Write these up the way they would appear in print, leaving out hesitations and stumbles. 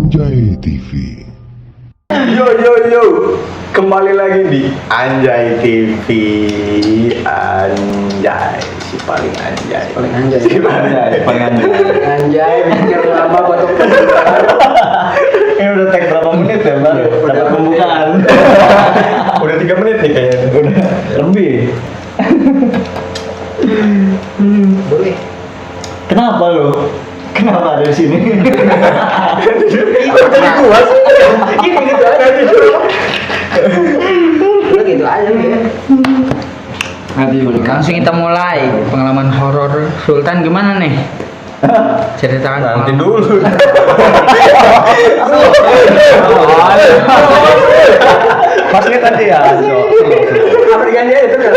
Anjay TV. Yo, kembali lagi di Anjay TV. Anjay, si paling anjay. Paling anjay. Si paling anjay. Anjay, mikir lama buat Ini udah tag berapa menit ya, Bang? Dapat pembukaan. Udah 3 menit nih kayaknya. Udah lebih. boleh. Kenapa lo? Kenapa ada di sini? Jadi gua sih. Ini gitu aja. Udah gitu aja ya. Langsung kita mulai pengalaman horor Sultan gimana nih? Ceritakan Nanti pengalaman. dulu. Masnya tadi ya. Apa diganti aja itu kan?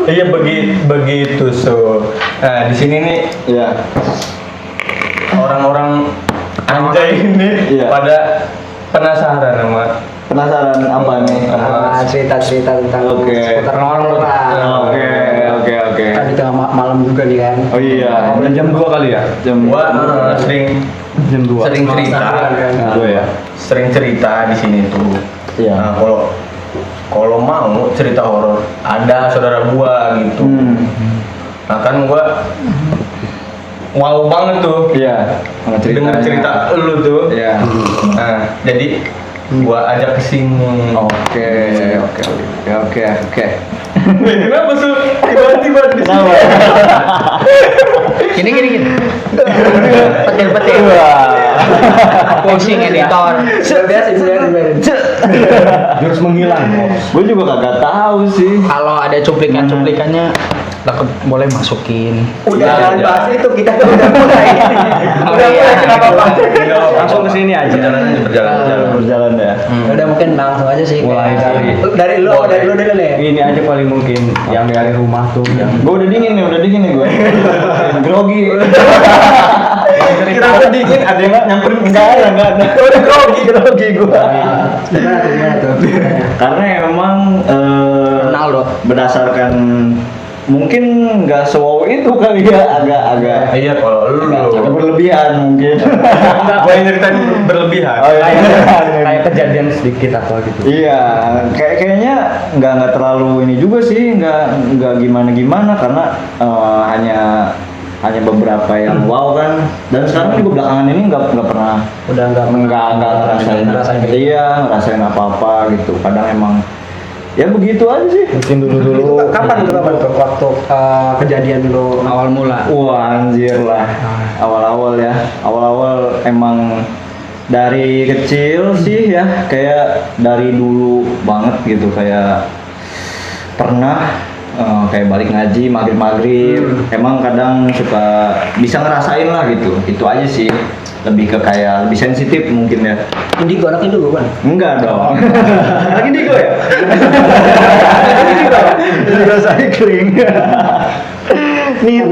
Iya begitu so. Nah di sini nih ya orang-orang anjay ini pada penasaran apa nih Cerita-cerita tentang Oke. seputar horor lah. Oke. Kan di tengah malam juga nih kan. Oh iya, udah jam 2 kali ya? Jam 2 sering jam 2. Sering cerita. Sering cerita di sini tuh. Iya. Nah, kalau mau cerita horor, ada saudara gua gitu. Nah, kan gua wow banget tuh. Iya. Dengar cerita lu tuh. Iya. Nah, jadi gua ajak ke sini. Oke. Kenapa tuh tiba-tiba di sini? Gini. Petir. Pusing editor. Biasa. Jurus menghilang. Gue juga kagak tahu sih. Kalau ada cuplikannya boleh masukin. Udah jangan bahas itu, kita udah mulai. Kenapa Pak? Langsung ke sini aja. Berjalan ya. Udah mungkin langsung aja sih. Mulai dari lu dulu nih. Ini aja paling mungkin yang dari rumah tuh yang Gue udah dingin nih gue. Grogi. Kira dingin, ada yang nyamperin enggak ada. Udah grogi gue. Gimana tuh? Karena emang Ronaldo. berdasarkan mungkin nggak sewow itu kali ya, agak iya kalau lu agak berlebihan mungkin. Gue yang ceritain berlebihan. Oh iya. kayak kejadian sedikit atau gitu. Iya, kayaknya nggak terlalu ini juga sih, nggak gimana karena hanya beberapa yang wow kan. Dan sekarang juga belakangan ini nggak pernah nggak ngerasain ngerasain apa gitu. Kadang emang ya begitu aja sih. Mungkin dulu Kapan tuh waktu kejadian lu Awal mula. Wah anjir lah. Awal Emang dari kecil sih ya, kayak dari dulu banget gitu, kayak pernah kayak balik ngaji maghrib emang kadang suka bisa ngerasain lah gitu. Itu aja sih, lebih ke kayak lebih sensitif mungkin ya. Indigo anaknya dulu kan? Enggak dong. Lagi Digo ya? Digo cycling. Nih.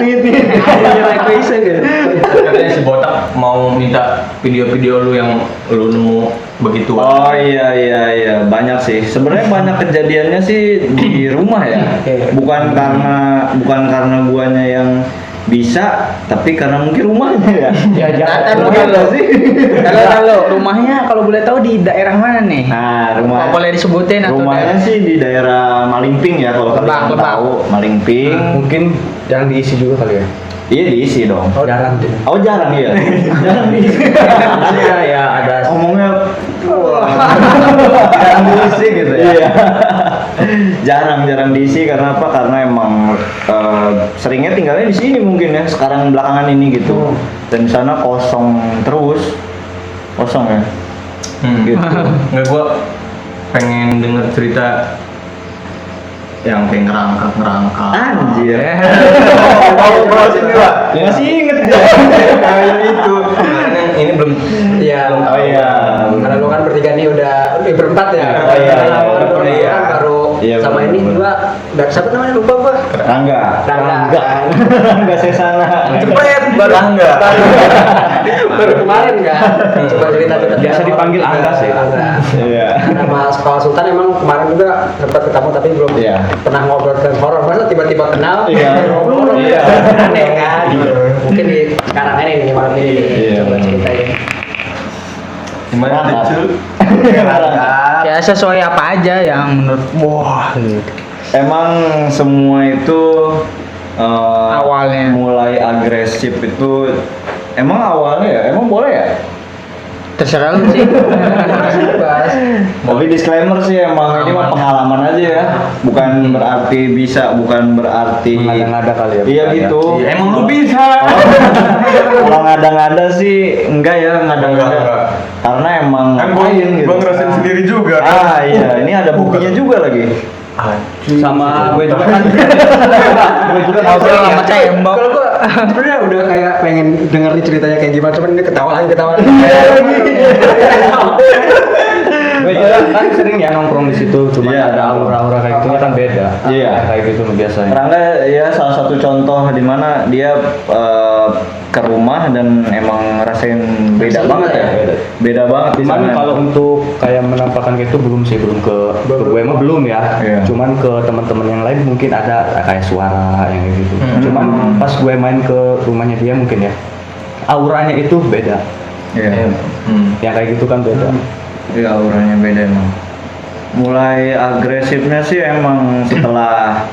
Katanya si botak mau minta video-video lu yang lu nemu begitu. Oh iya, banyak sih. Sebenarnya banyak kejadiannya sih di rumah ya. Bukan karena guanya yang bisa, tapi karena mungkin rumahnya ya. Ya jangan kalau rumahnya kalau boleh tahu di daerah mana nih? Nah, Apa boleh disebutin atau rumahnya sih di daerah Malingping ya, kalau kalian tahu Malingping. mungkin jarang diisi juga kali ya. Iya diisi dong. Jarang. Jarang ya. Jarang diisi. Makanya ya ada Ngomongnya jarang diisi gitu ya. Iya. jarang diisi karena apa? Karena emang seringnya tinggalnya di sini mungkin ya. Sekarang belakangan ini gitu. Dan di sana kosong ya. Gitu. Nggak, gua pengen denger cerita yang kayak ngerangkak. Anjir. Kalau sini Pak. Masih inget dia. Kayak itu. Ini belum. Iya. Oh iya. Karena lu kan bertiga nih udah berempat ya. Oh iya. Kan baru Iya, sama ini bener. juga. Siapa namanya lupa gua? Rangga Sesana. Cepet baru Rangga. Baru kemarin kan. Coba cerita. Biasa dipanggil Angga sih. Iya. Nama sekolah Sultan emang kemarin juga sempat ketemu tapi belum pernah ngobrol tentang horor. Masa tiba-tiba kenal? Iya. Horor. Aneh kan? Mungkin di sekarang ini nih malam ini nih. Iya. Coba Berangkat. Ya sesuai apa aja yang menurut wah gitu. Emang semua itu Awalnya. mulai agresif itu emang awalnya ya, emang boleh ya? Terserah lu sih. Bebas. Tapi disclaimer sih emang ini mah pengalaman aja ya, bukan berarti bisa, bukan berarti Mengada-ngada kali ya. Iya gitu. Iya, emang lu bisa. Kalau ngada-ngada sih enggak ya, ngada-ngada. Enggak. Karena emang Kan gua ngapain gitu. ngerasain sendiri juga. Ah iya, ini ada buktinya juga lagi. Sama gue juga kan. Gue juga Ngobrol sama tembok. Kalau gua sebenarnya udah kayak pengen denger nih ceritanya kayak gimana, cuman ini ketawa lagi. Gue juga kan sering ya nongkrong di situ, cuma Iya. ada aura-aura kayak gitu kan beda. Iya. Kayak gitu biasanya. Rangga ya salah satu contoh di mana dia ke rumah dan emang ngerasain beda Beda banget ya. ya? Beda banget di Cuman sana. kalau untuk kayak menampakkan gitu belum sih, belum ke gue mah belum ya. Iya. Cuman ke teman-teman yang lain mungkin ada kayak suara yang kayak gitu. Cuman pas gue main ke rumahnya dia mungkin ya auranya itu beda. Iya. Yang kayak gitu kan beda. Iya, auranya beda emang. Mulai agresifnya sih emang setelah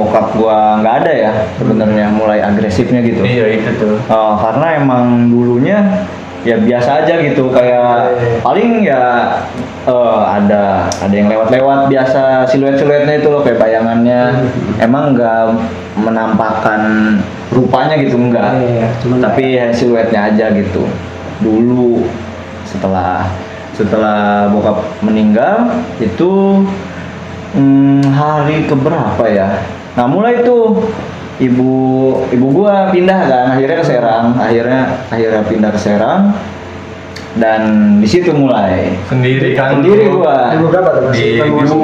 bokap gua nggak ada ya sebenarnya, mulai agresifnya gitu. Iya itu tuh. Karena emang dulunya ya biasa aja gitu, kayak paling ya ada yang lewat-lewat biasa, siluet-siluetnya itu loh kayak bayangannya. Emang nggak menampakkan rupanya gitu, enggak. Iya, cuman Tapi ya siluetnya aja gitu. Dulu setelah bokap meninggal itu hari keberapa ya? Nah mulai tuh ibu gua pindah kan, akhirnya ke Serang, akhirnya pindah ke Serang, dan di situ mulai Sendiri kan. sendiri gua. Ibu berapa tuh? Di- Masih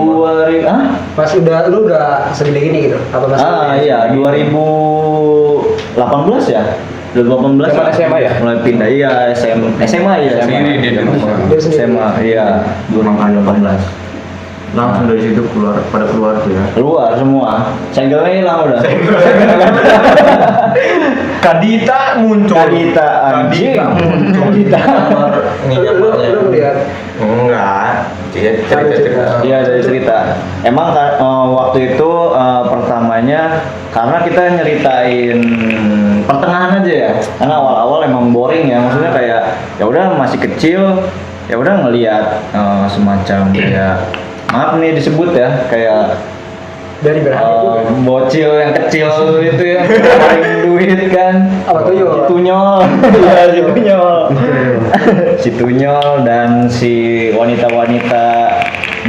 di- Pas lu udah segede gini gitu? Apa masih? Iya 2018 ya. 2018 Zaman SMA ya? mulai pindah, iya SMA ya. Sendiri dia di rumah. Dia sendiri. SMA iya 2018. Langsung dari situ pada keluar tuh ya. Keluar semua, segelnya hilang udah. Kadita muncul. Kadita anjing. Kadita. Lu lihat Enggak. Cerita. Iya dari cerita. Emang waktu itu pertamanya karena kita nyeritain pertengahan aja ya. Karena awal-awal emang boring ya. Maksudnya kayak ya udah masih kecil, ya udah ngelihat semacam kayak maaf nih disebut ya kayak dari berapa itu? bocil yang kecil itu yang paling duit kan. Apa tuh, Yo? Si Tunyol. Iya, si Tunyol. Si Tunyol dan si wanita-wanita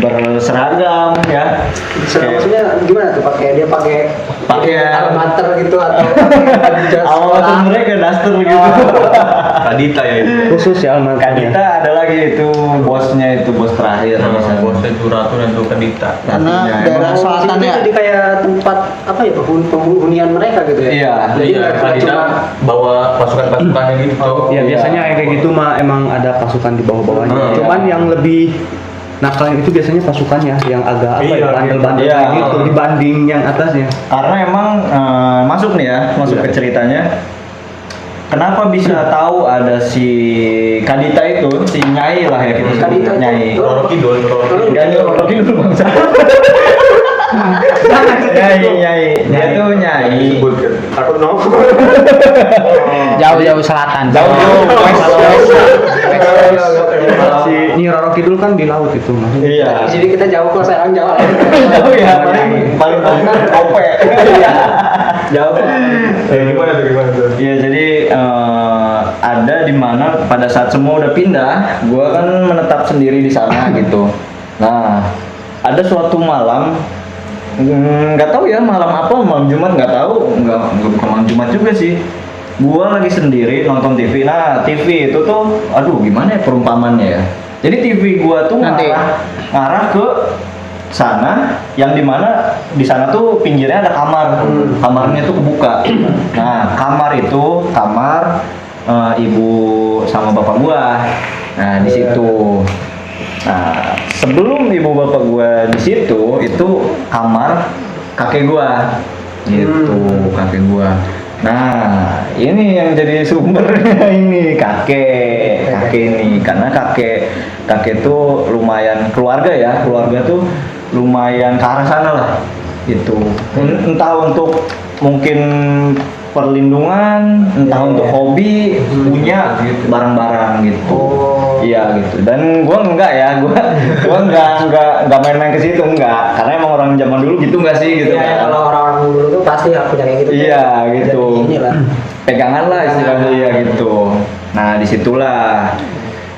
berseragam ya. Maksudnya gimana tuh? Dia pakai almater gitu atau pakai jas Awal sekolah? mereka daster gitu. Kadita ya itu. Khusus ya almarhumnya. Kadita ada lagi itu bosnya, itu bos terakhir misalnya. Bosnya Curatu dan tuh Kadita. Karena Iya, daerah emang selatan ya. Jadi kayak tempat apa ya, penghunian mereka gitu ya? Iya. Jadi Iya, nggak Kadita cuma bawa pasukan-pasukannya gitu. Ya Iya. biasanya yang kayak gitu mah emang ada pasukan di bawah-bawahnya. Hmm. Cuman yang lebih nakal itu biasanya pasukannya yang agak apa Iya, ya, bandel-bandel iya. kayak gitu dibanding yang atasnya. Karena emang masuk nih ya, masuk ke ceritanya. Kenapa bisa tahu ada si Kadita itu, si Nyai lah ya kita sebut, Kadita itu? Nyai. Roro Kidul, Roro Kidul. Enggak Roro Kidul bangsa. Nyai. Dia tuh Nyai. Disebutkan. Aku know. Jauh-jauh selatan. Jauh-jauh Kalau si Nyi Roro Kidul kan di laut itu mah. Iya. Jadi kita jauh kok, sayang jauh. Jauh ya, paling kope. Jauh. Gimana tuh? Iya, jadi ada di mana pada saat semua udah pindah, gua kan menetap sendiri di sana gitu. Nah, ada suatu malam, nggak tahu ya malam apa, malam Jumat nggak tahu, nggak bukan malam Jumat juga sih. Gua lagi sendiri nonton TV. Nah, TV itu tuh, aduh gimana ya perumpamannya ya. Jadi TV gua tuh Nanti. ngarah ke sana, yang dimana di sana tuh pinggirnya ada kamar, kamarnya tuh kebuka. Nah kamar itu kamar ibu sama bapak gua. Nah di situ. Nah sebelum ibu bapak gua di situ itu kamar kakek gua, gitu kakek gua. Nah, ini yang jadi sumbernya ini kakek ini, karena kakek tuh lumayan keluarga tuh lumayan ke arah sana lah, gitu. Entah untuk mungkin perlindungan, entah untuk hobi, punya gitu, barang-barang gitu. Iya gitu. Dan gua enggak ya, gua enggak main-main ke situ enggak, karena emang orang zaman dulu gitu enggak sih gitu. Iya, kalau orang-orang dulu tuh pasti punya kayak gitu. Iya gitu. Jadi inilah. Pegangan lah istilahnya ya gitu. Nah disitulah.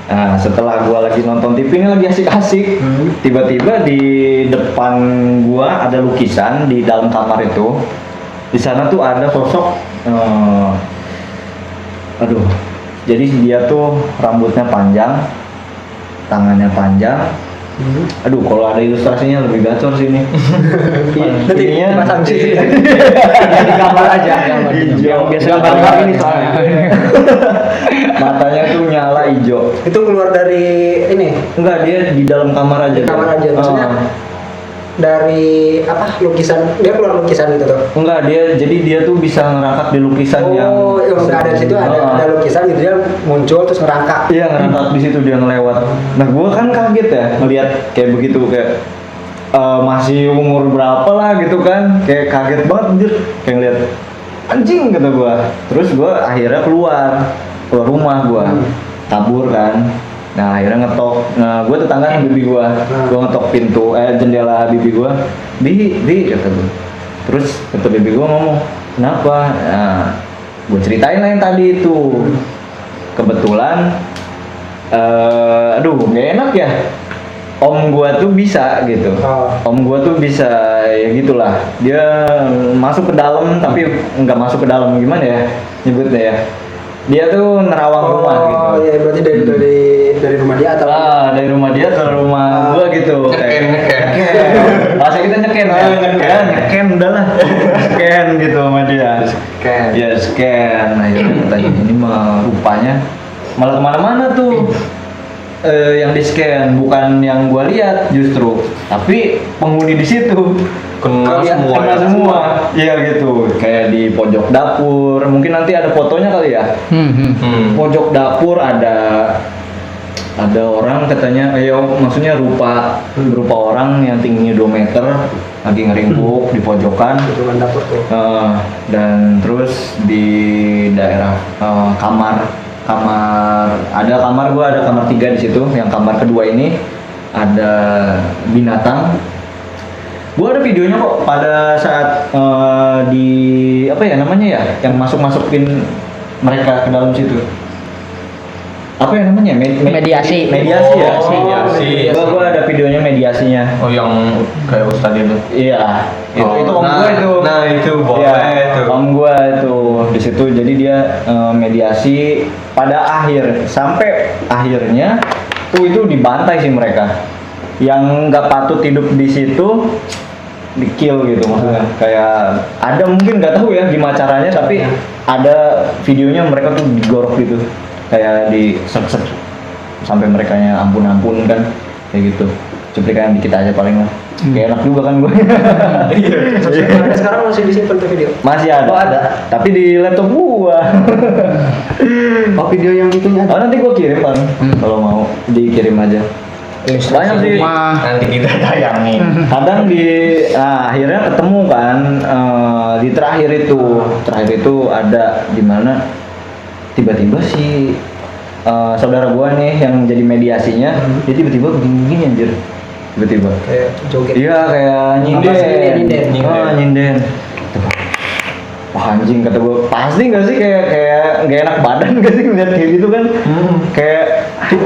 Nah setelah gua lagi nonton TV ini lagi asik-asik, tiba-tiba di depan gua ada lukisan di dalam kamar itu. Di sana tuh ada sosok, aduh. Jadi dia tuh rambutnya panjang, tangannya panjang. Aduh, kalau ada ilustrasinya lebih gacor sih ini. Nanti Ininya dipasang sih. di gambar aja. Yang biasa gambar gambar ini soalnya. Matanya tuh nyala hijau. Itu keluar dari ini, Enggak, dia di dalam kamar aja. kamar aja. Maksudnya dari apa lukisan, dia keluar lukisan gitu tuh. Enggak, dia tuh bisa ngerangkak di lukisan yang Nggak ada di situ, ada lukisan gitu, dia muncul terus ngerangkak. Iya, ngerangkak di situ dia ngelewat. Nah, gua kan kaget ya ngelihat kayak begitu, kayak masih umur berapa lah gitu kan, kayak kaget banget anjir, kayak ngeliat anjing kata gua. Terus gua akhirnya keluar rumah gua, kabur kan. Nah akhirnya ngetok, nah gue tetangga sama bibi gue ngetok pintu, jendela bibi gue, di kata gue. Terus kata bibi gue ngomong, kenapa? Nah, gue ceritain lah yang tadi itu. Kebetulan, aduh gak enak ya. Om gue tuh bisa gitu, om gue tuh bisa ya gitulah. Dia masuk ke dalam tapi nggak masuk ke dalam, gimana ya nyebutnya ya? Dia tuh nerawang rumah gitu. Oh iya, berarti dari rumah dia atau? Dari rumah dia ke rumah gua gitu. Nyeken. Masa kita nyeken ya? Nyeken udah lah. Scan gitu sama dia. Scan. Ya scan. Nah itu tadi ini mah rupanya malah kemana-mana tuh. Yang di scan bukan yang gua lihat justru, tapi penghuni di situ Kena semua. Iya gitu, kayak di pojok dapur, mungkin nanti ada fotonya kali ya. Pojok dapur ada orang katanya, maksudnya rupa orang yang tingginya 2 meter lagi ngeringguk di pojokan. Cuman dapur tuh. Dan terus di daerah kamar gua ada kamar 3 di situ. Yang kamar kedua ini ada binatang. Gua ada videonya kok pada saat di apa ya namanya ya, yang masukin mereka ke dalam situ. Apa ya namanya? Mediasi. Mediasi ya. Mediasi. Gua ada videonya mediasinya. Oh yang kayak Ustadz itu. Iya. Itu om nah, gua itu. Nah itu boleh Iya, itu. om gua itu di situ. Jadi dia mediasi pada sampai akhirnya itu dibantai sih mereka. Yang nggak patut hidup di situ di kill gitu maksudnya. Kayak ada mungkin nggak tahu ya gimana caranya, tapi ada videonya mereka tuh digorok gitu. Kayak di set sampai mereka nya ampun kan kayak gitu. Cuplikan dikit aja paling lah. Kayak enak juga kan gue. Sekarang masih disimpan tuh video. Masih ada. Oh, ada. Tapi di laptop gua. Oh video yang itunya ada. Oh nanti gua kirim kan. Kalau mau dikirim aja. Banyak sih. Nanti kita tayangin. Kadang akhirnya ketemu kan di terakhir itu ada di mana tiba-tiba si saudara gua nih yang jadi mediasinya, dia tiba-tiba begini anjir. Tiba-tiba. Kayak joget. Iya kayak nyinden. Nyinden. Nyinden. Wah anjing kata gue, pasti nggak sih kayak nggak enak badan nggak sih ngeliat kayak gitu kan? Kayak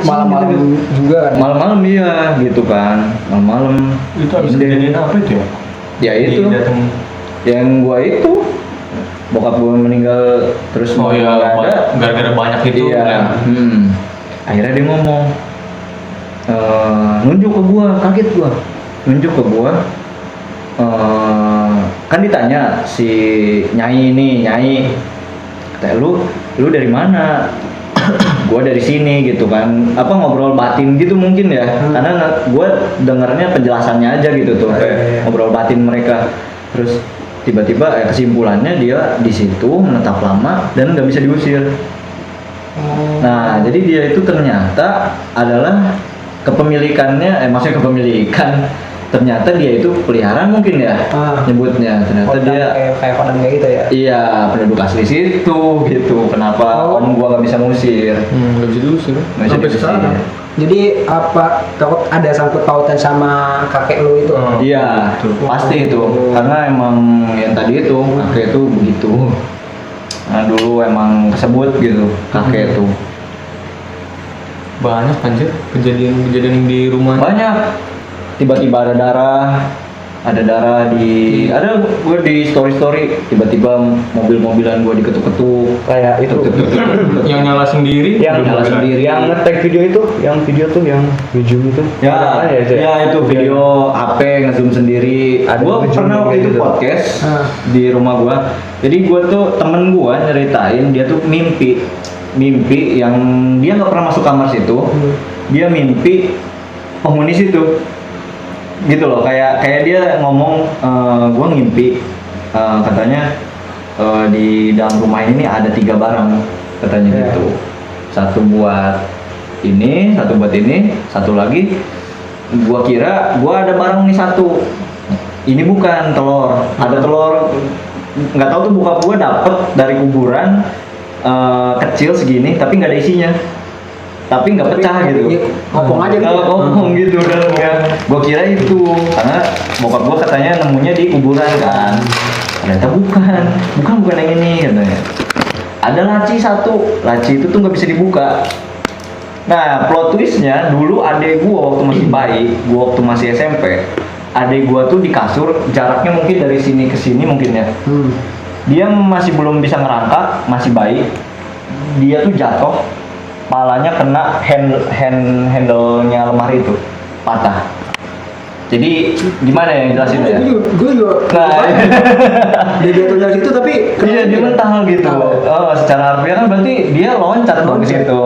Malam-malam gitu. juga kan. Malam-malam iya gitu kan, malam-malam. Itu habis kejadian apa itu ya? Ya itu, yang gua itu bokap gua meninggal terus Oh iya, nggak ada. gara-gara banyak itu. Iya. Ya. Akhirnya dia ngomong, nunjuk ke gua, kaget gua, nunjuk ke gua. Kan ditanya si Nyai, kata lu dari mana? Gua dari sini gitu kan, apa ngobrol batin gitu mungkin ya, karena gua dengarnya penjelasannya aja gitu tuh, kayak ngobrol batin mereka. Terus tiba-tiba kesimpulannya dia di situ menetap lama dan nggak bisa diusir. Nah, jadi dia itu ternyata adalah kepemilikannya, maksudnya kepemilikan, ternyata dia itu peliharaan mungkin ya, nyebutnya. Ternyata Kodam, dia kayak kodam kayak gitu ya. iya penduduk asli situ gitu. Kenapa om gua nggak bisa ngusir? Nggak bisa diusir. Nggak bisa Sampai diusir. sekarang. Jadi apa takut ada sangkut pautan sama kakek lu itu? Iya, pasti itu. Karena emang yang tadi itu kakek itu begitu. Nah dulu emang kesebut gitu kakek itu. Banyak anjir kejadian di rumah. Banyak. Tiba-tiba ada darah di, ada gue di story tiba-tiba mobilan gue diketuk-ketuk. Kayak itu. Yang nyala sendiri. Yang Nyala sendiri. Yang nge-tag video itu, yang video tuh yang nge-zoom itu. Ya, Ada itu ya itu video HP nge-zoom sendiri. Ada Gue nge-zoom pernah waktu kayak itu gitu. podcast di rumah gue. Jadi gue tuh temen gue nyeritain dia tuh mimpi yang dia nggak pernah masuk kamar situ. Dia mimpi penghuni situ. Gitu loh, kayak dia ngomong, gue ngimpi katanya di dalam rumah ini ada 3 barang katanya gitu. Satu buat ini, satu lagi gua kira gua ada barang nih satu. Ini bukan telur, ada telur nggak tahu tuh bokap gua dapet dari kuburan kecil segini tapi nggak ada isinya. Tapi nggak pecah gitu. Kopong aja gitu. Kopong gitu dalamnya. Gua kira itu karena bokap gua katanya nemunya di kuburan kan. Ternyata bukan yang ini katanya. Ada laci satu, laci itu tuh nggak bisa dibuka. Nah plot twistnya dulu adek gua waktu masih bayi, gua waktu masih SMP, adek gua tuh di kasur, jaraknya mungkin dari sini ke sini mungkin ya. Dia masih belum bisa ngerangkak, masih bayi. Dia tuh jatuh, palanya kena handle-nya lemari itu patah. Jadi gimana ya jelasin ya? Gue juga. Nah, Dia jatuh dari situ tapi iya dia mental gitu. Secara harfiah kan berarti dia loncat dong ke situ.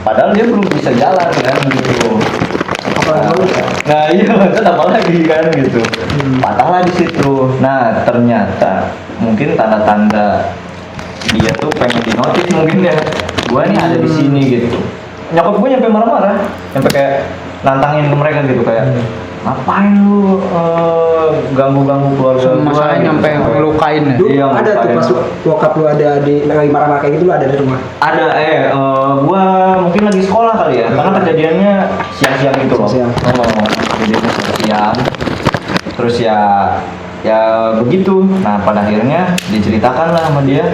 Padahal dia belum bisa jalan kan gitu. Nah iya loncat apalagi kan gitu. Patahlah di situ. Nah ternyata mungkin tanda-tanda dia tuh pengen dinotis mungkin ya. Gua nih ada di sini gitu. Nyokap gue nyampe marah-marah, nyampe kayak nantangin ke mereka gitu kayak ngapain lu ganggu-ganggu keluarga gua Masalahnya gitu. nyampe ngelukain ya. Dulu Iya, ada tuh ngapain. pas bokap lu ada di lagi marah-marah kayak gitu lu ada di rumah. Ada gua mungkin lagi sekolah kali ya karena kejadiannya siang-siang gitu loh. Siang-siang. Kejadiannya siang. Terus ya begitu. Nah pada akhirnya diceritakan lah sama dia.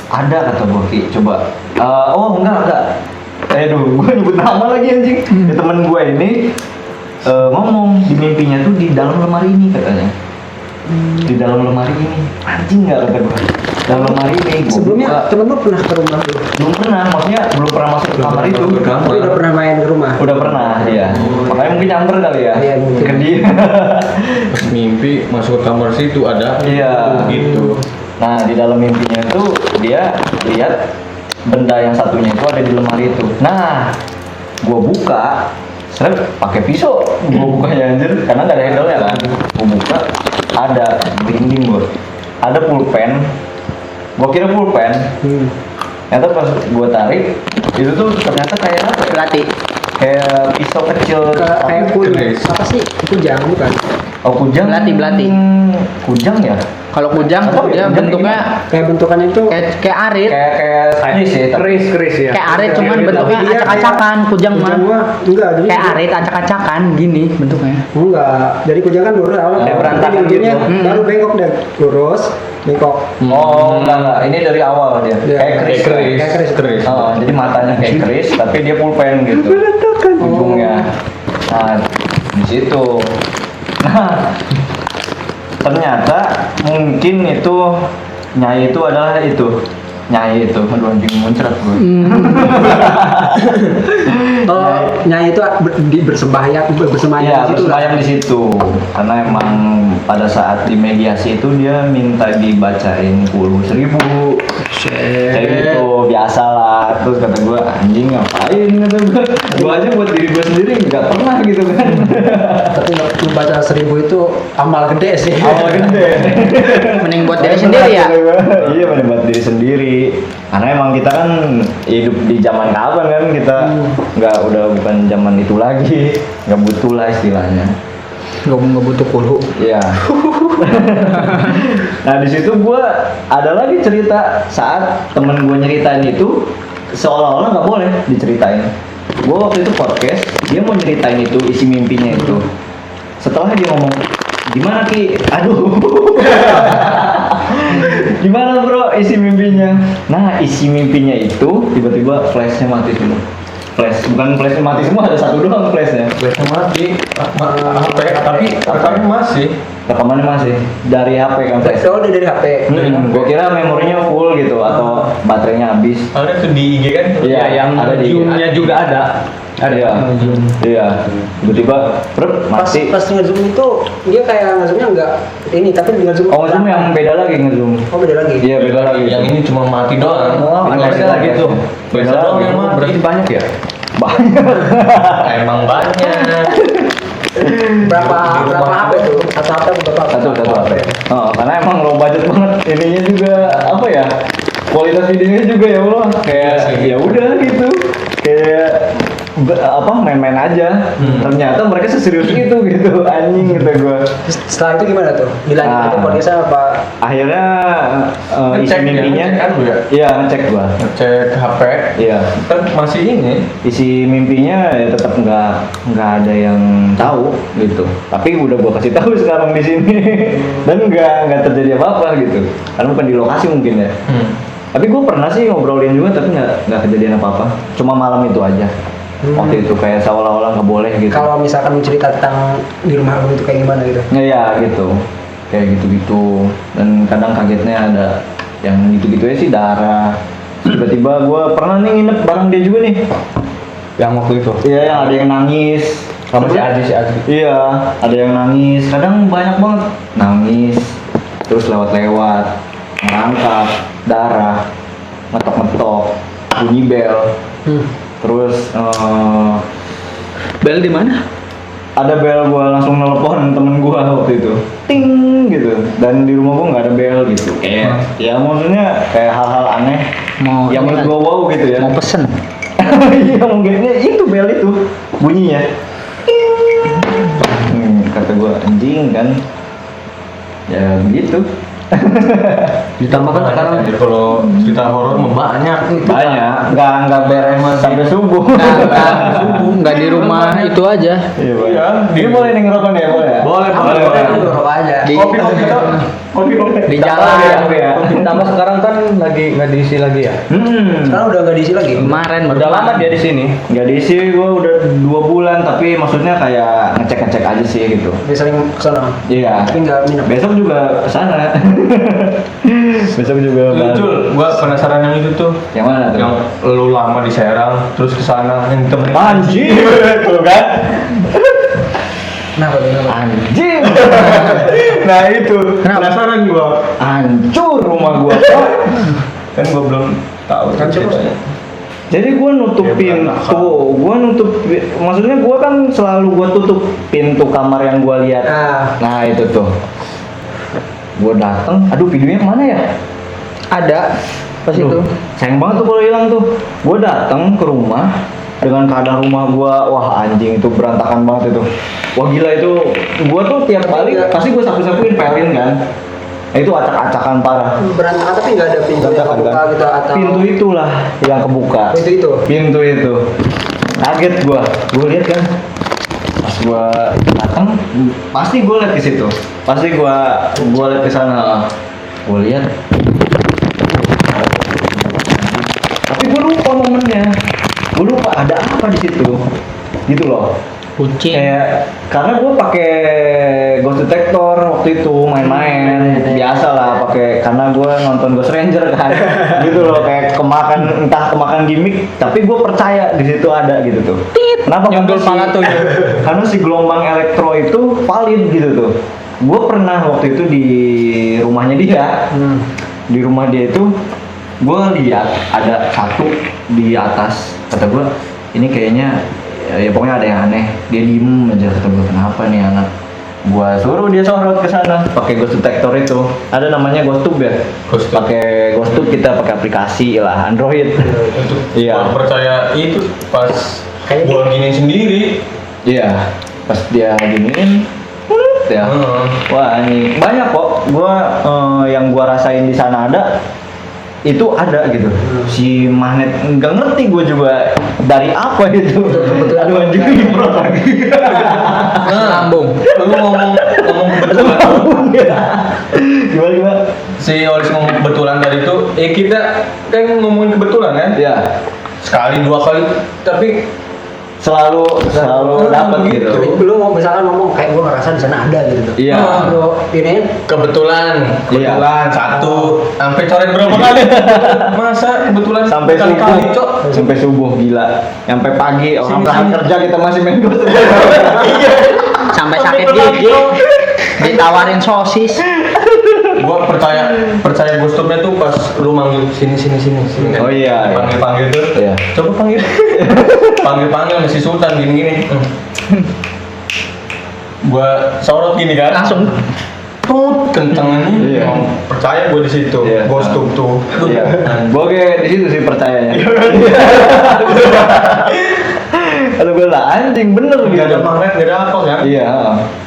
Ada kata gua Ki, coba. Oh enggak. Gua nyebut nama lagi anjing. Ya, temen gua ini ngomong di mimpinya tuh di dalam lemari ini katanya. Di dalam lemari ini. Anjing enggak kata gua. Dalam lemari ini. Gua Sebelumnya buka. temen lu pernah ke rumah lu? Belum pernah, maksudnya belum pernah masuk ke kamar itu. Tapi udah pernah main ke rumah? Udah pernah, iya. Makanya mungkin nyamper kali ya. Iya, mungkin. Ke dia. Pas mimpi masuk ke kamar situ ada. Iya. Gitu. Nah, di dalam mimpinya itu dia lihat benda yang satunya itu ada di lemari itu. Nah, gua buka, seret pakai pisau, gua bukanya anjir, karena nggak ada handle-nya kan. Gua buka, ada merinding gua. Ada pulpen. Gua kira pulpen. Ternyata pas gua tarik, itu tuh ternyata kayak apa ya? Belati. Kayak pisau kecil. Kayak Keris. apa sih? Kujang bukan? Oh, kujang. Belati. Kujang ya? Kalau kujang Atau dia kujang bentuknya Kayak bentukannya itu kayak arit. Kayak ini sih. Keris ya. Kayak arit cuman Tapi bentuknya dia acak-acakan. Kujang mah enggak, jadi kayak arit acak-acakan gini bentuknya. enggak. Jadi kujang kan lurus awalnya Kayak berantakan ujungnya gitu. baru bengkok deh, lurus, bengkok. Oh, enggak. Ini dari awal dia. Iya. Kayak keris. Kayak keris. Oh, jadi matanya kayak keris, tapi dia pulpen gitu. Ujungnya. Nah, di situ. Nah, ternyata mungkin itu Nyai itu adalah itu Nyai itu, aduh anjing muncrat gue. Oh, Nyai itu bersembahyang Iya, di situ lah. bersembahyang di situ. Karena emang pada saat di mediasi itu dia minta dibacain 10.000. Kayak gitu, biasa lah. Terus kata gue, anjing ngapain kata gue. Gue aja buat diri gue sendiri nggak pernah gitu kan. Tapi membaca 1.000 itu amal gede sih. Awal gede. Mending buat diri sendiri ya. Iya, mending buat diri sendiri. Karena emang kita kan hidup di zaman kapan kan, kita udah bukan zaman itu lagi, nggak butuh lah istilahnya. Nggak butuh kulhu. Iya. Nah di situ gue ada lagi cerita saat temen gue nyeritain itu seolah-olah nggak boleh diceritain. Gue waktu itu podcast, dia mau nyeritain itu isi mimpinya itu. Setelah dia ngomong, gimana Ki? Aduh. Gimana bro isi mimpinya? Nah isi mimpinya itu tiba-tiba flashnya mati semua. Flash, bukan flashnya mati semua, ada satu doang flashnya. Flashnya mati, HP, tapi rekamnya masih. Rekamannya masih dari HP kan flash. Oh, dari HP. Gue kira memorinya full gitu atau baterainya habis. Ada tuh di IG kan? Iya, yang ada di zoom-nya juga ada. Iya, iya. Tiba-tiba, mati. Pas nge-zoom itu dia kayak nge-zoomnya enggak ini, tapi nge-zoom. Oh, nge-zoom yang beda lagi nge-zoom. Oh, beda lagi. Iya, beda lagi. Yang ini cuma mati doang. Oh, Yang ada lain lagi tuh. Beda doang yang mati. Berarti banyak ya? Banyak. Emang banyak. Berapa HP tuh? Satu HP berapa? Satu HP. Oh, karena emang low budget banget. Ininya juga apa ya? Kualitas videonya juga ya Allah. Kayak ya udah gitu. Kayak main-main aja. Ternyata mereka seserius itu gitu. Anjing gitu gua. Setelah itu gimana tuh? Dilanjut itu podcastnya apa? Akhirnya isi Ngecek ya, mimpinya ngecek kan lu ya? Iya, ngecek gua. Cek HP. Iya. Kan masih ini. Isi mimpinya ya tetap nggak ada yang tahu gitu. Tapi udah gua kasih tahu sekarang di sini dan nggak terjadi apa-apa gitu. Karena bukan di lokasi mungkin ya. Tapi gua pernah sih ngobrolin juga tapi nggak kejadian apa-apa. Cuma malam itu aja. Waktu itu kayak seolah-olah nggak boleh gitu. Kalau misalkan cerita tentang di rumah lu itu kayak gimana gitu? Ya gitu. Kayak gitu-gitu. Dan kadang kagetnya ada yang gitu-gitu ya sih darah. Tiba-tiba gua pernah nih nginep bareng dia juga nih. Yang waktu itu. Iya, yang ada yang nangis. Sama si Aji. Iya, ada yang nangis. Kadang banyak banget nangis. Terus lewat-lewat, merangkak, darah, ngetok-ngetok, bunyi bel. Terus Bel di mana? ada bel, gua langsung nelpon temen gua waktu itu. Ting gitu. Dan di rumah gua nggak ada bel gitu. Kayak ya maksudnya kayak hal-hal aneh. Mau yang menurut gua wow gitu ya. Mau pesen. Iya mungkinnya itu bel itu bunyinya. Kata gua anjing kan. Ya begitu. Ditambah kan sekarang Jadi kalau cerita horor mah banyak. Banyak, nggak beres sampai subuh. Subuh nggak di rumah itu aja. Iya, Iya, dia boleh nih ngerokok nih, boleh ya? Boleh. Itu rokok aja. Di Kopi. di Tambah jalan. ya. ditambah sekarang kan lagi nggak diisi lagi ya. Sekarang udah nggak diisi lagi. Kemarin Udah lama dia di sini. Nggak diisi, gue udah 2 bulan, tapi maksudnya kayak ngecek aja sih gitu. Dia sering kesana. Iya. Tapi nggak minum. Besok juga kesana. Besok juga. Lucu, gua penasaran yang itu tuh. Yang mana tuh? Yang lu lama di Serang, terus kesana yang ditemenin. Anjing, tuh kan? Kenapa? Anjing. Nah itu. Penasaran gua. Hancur rumah gua. Kan gua belum tahu kan ceritanya. Jadi gue nutup Ya, pintu, maksudnya gue kan selalu gue tutup pintu kamar yang gue lihat. Nah itu tuh, gue datang, aduh videonya kemana ya? ada pas Aduh, itu. sayang banget tuh kalau hilang tuh. Gue datang ke rumah dengan keadaan rumah gue, wah anjing itu berantakan banget itu. Wah gila itu, gue tuh tiap kali pasti gue sapu-sapuin, pelin kan. Itu acak-acakan parah. Berantakan tapi nggak ada pintu yang kebuka gitu atau Pintu itulah yang kebuka. Pintu itu. Kaget gua lihat kan. Pas gua datang, pasti gua lihat di situ. Pasti gua lihat ke sana. Gua lihat. Tapi gua lupa momennya. Gua lupa ada apa di situ. Gitu loh. Kucing. Kayak karena gue pakai ghost detector waktu itu main-main biasa lah pakai karena gue nonton Ghost Ranger kan, gitu loh, kayak kemakan gimmick, tapi gue percaya di situ ada gitu tuh. Kenapa? Nyundul pala tuh. Karena si gelombang elektro itu valid gitu tuh. Gue pernah waktu itu di rumahnya dia, di rumah dia itu gue lihat ada satu di atas, kata gue ini kayaknya ya pokoknya ada yang aneh. Dia diem aja, kata gue kenapa nih anak. Gua suruh dia sorot ke sana pakai ghost detector itu, ada namanya GhostTube ya. Pakai GhostTube kita pakai aplikasi lah Android. Iya. Percaya itu pas gua giniin sendiri. Iya. Pas dia giniin, ya. Wah ini banyak kok. Gua yang gua rasain di sana ada. Itu ada gitu si magnet, nggak ngerti gue juga dari apa itu. Aduh anjing nyemprot lagi. Lambung. Lu ngomong kebetulan. Gimana? Si Olis ngomong kebetulan tadi itu, kita kan ngomongin kebetulan kan? Ya, Sekali dua kali, tapi selalu dapat gitu. Lu mau misalkan ngomong kayak gua ngerasa di sana ada gitu. Iya. Lu ini kebetulan satu, sampai coret berapa kali? Masa kebetulan Sampai kali-kali, Cok? sampai subuh gila, sampai pagi orang berangkat kerja kita masih main ghost. Sampai sakit gigi. Ditawarin sosis. Gua percaya GhostTube-nya tuh pas lu manggil sini kan. Oh iya, iya. Panggil tuh. Iya. Coba panggil. panggil si Sultan gini. Gua sorot gini kan. Langsung Tut kencengannya. Iya. Percaya gua di situ. Iya. GhostTube tuh. Iya. Gue kayak di situ sih percayanya. Kalau gue lah anjing bener gitu. Gak ada magnet, gak ada apa kan? Iya,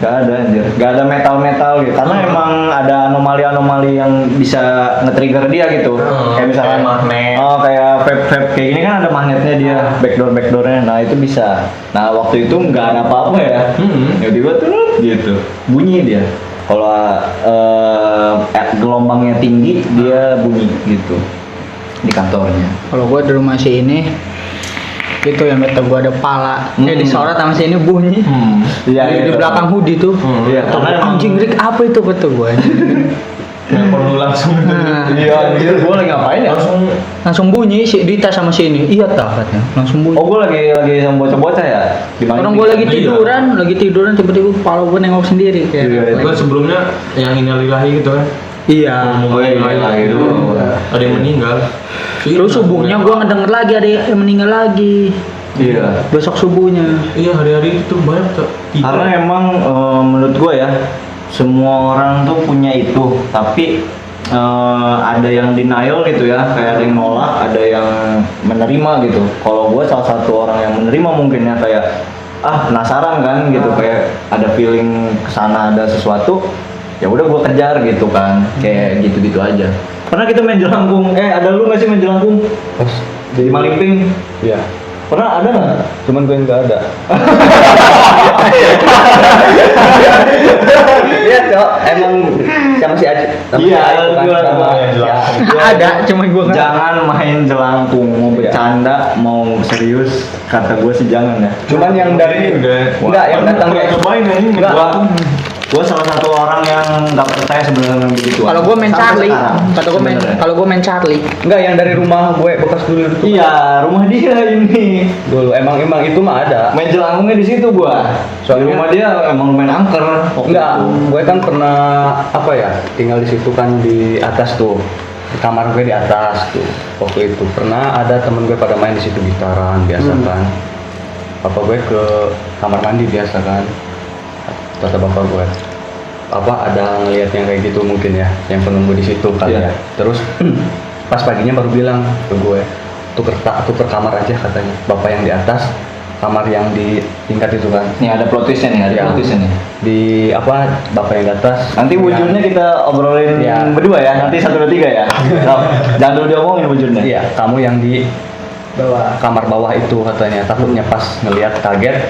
gak ada anjir. Gak ada metal gitu. Karena emang ada anomali-anomali yang bisa nge-trigger dia gitu. Kayak misalkan kayak magnet. Oh, kayak vape kayak gini kan ada magnetnya dia, backdoornya. Nah, itu bisa. Nah, waktu itu nggak ada apa-apa ya. Tiba-tiba tuh gitu. Bunyi dia. Kalau gelombangnya tinggi, dia bunyi gitu. Di kantornya. kalau gua di rumah si ini itu yang kata gua ada pala, disorot sama si ini bunyi. Iya, Di belakang hoodie tuh. Iya, karena emang Anjing Rick apa itu kata gua. Nggak perlu langsung. Nah, iya, anjir, gue lagi ngapain ya? langsung bunyi si Dita sama si ini. Iya tak katanya. Langsung bunyi. Oh, gue lagi sama bocah-bocah ya? Orang gua lagi tiduran tiba-tiba kepala gua nengok sendiri Iya, kayak. Gua sebelumnya yang innalillahi gitu kan. Iya. Oh iya, itu. Ada yang meninggal. Terus subuhnya gua ngedenger lagi ada yang meninggal lagi. Iya. Besok subuhnya. Iya, hari-hari itu banyak, Cok. Karena emang menurut gue ya, semua orang tuh punya itu, tapi ada yang denial gitu ya, kayak ada yang nolak, ada yang menerima gitu. Kalau gue salah satu orang yang menerima mungkin ya, kayak penasaran kan gitu, kayak ada feeling kesana ada sesuatu, ya udah gue kejar gitu kan, kayak gitu-gitu aja. Pernah kita main jelangkung, ada lu nggak sih main jelangkung? Di Malingping? Iya. Pernah ada nggak? Cuman gue nggak ada. Iya, Cok. Emang sama si Aji. Iya, Ada, cuma gua nggak. Jangan main jelangkung, mau bercanda, mau serius, kata gue sih jangan ya. Cuman yang dari enggak yang datang kayak cobain ini enggak. Gue salah satu orang yang nggak percaya sebenarnya begitu. Kalau gua main Charlie, kalau gua main Charlie. Enggak yang dari rumah gue bekas dulu itu. Iya, rumah dia ini. Dulu emang itu mah ada. Main jelangkungnya di situ gua. Soalnya Soalnya- rumah dia emang main angker. waktu Enggak, itu. gue kan pernah apa ya tinggal di situ kan di atas tuh. Di kamar gue di atas tuh. Waktu itu pernah ada temen gue pada main di situ gitaran biasa kan. Bapak gue ke kamar mandi biasa kan. Kata bapak gue, apa ada ngelihat yang kayak gitu mungkin ya, yang penunggu di situ kali Iya. ya. Terus pas paginya baru bilang ke gue, tuker kamar aja katanya. Bapak yang di atas, kamar yang di tingkat itu kan. Nih ada plot twistnya nih, ada Iya. plot twistnya nih. Di apa bapak yang di atas. Nanti wujudnya kita obrolin Iya. berdua ya, nanti 1, 2, 3 ya. Jangan dulu diomongin wujudnya. Iya, kamu yang di kamar bawah itu katanya, takutnya pas ngelihat kaget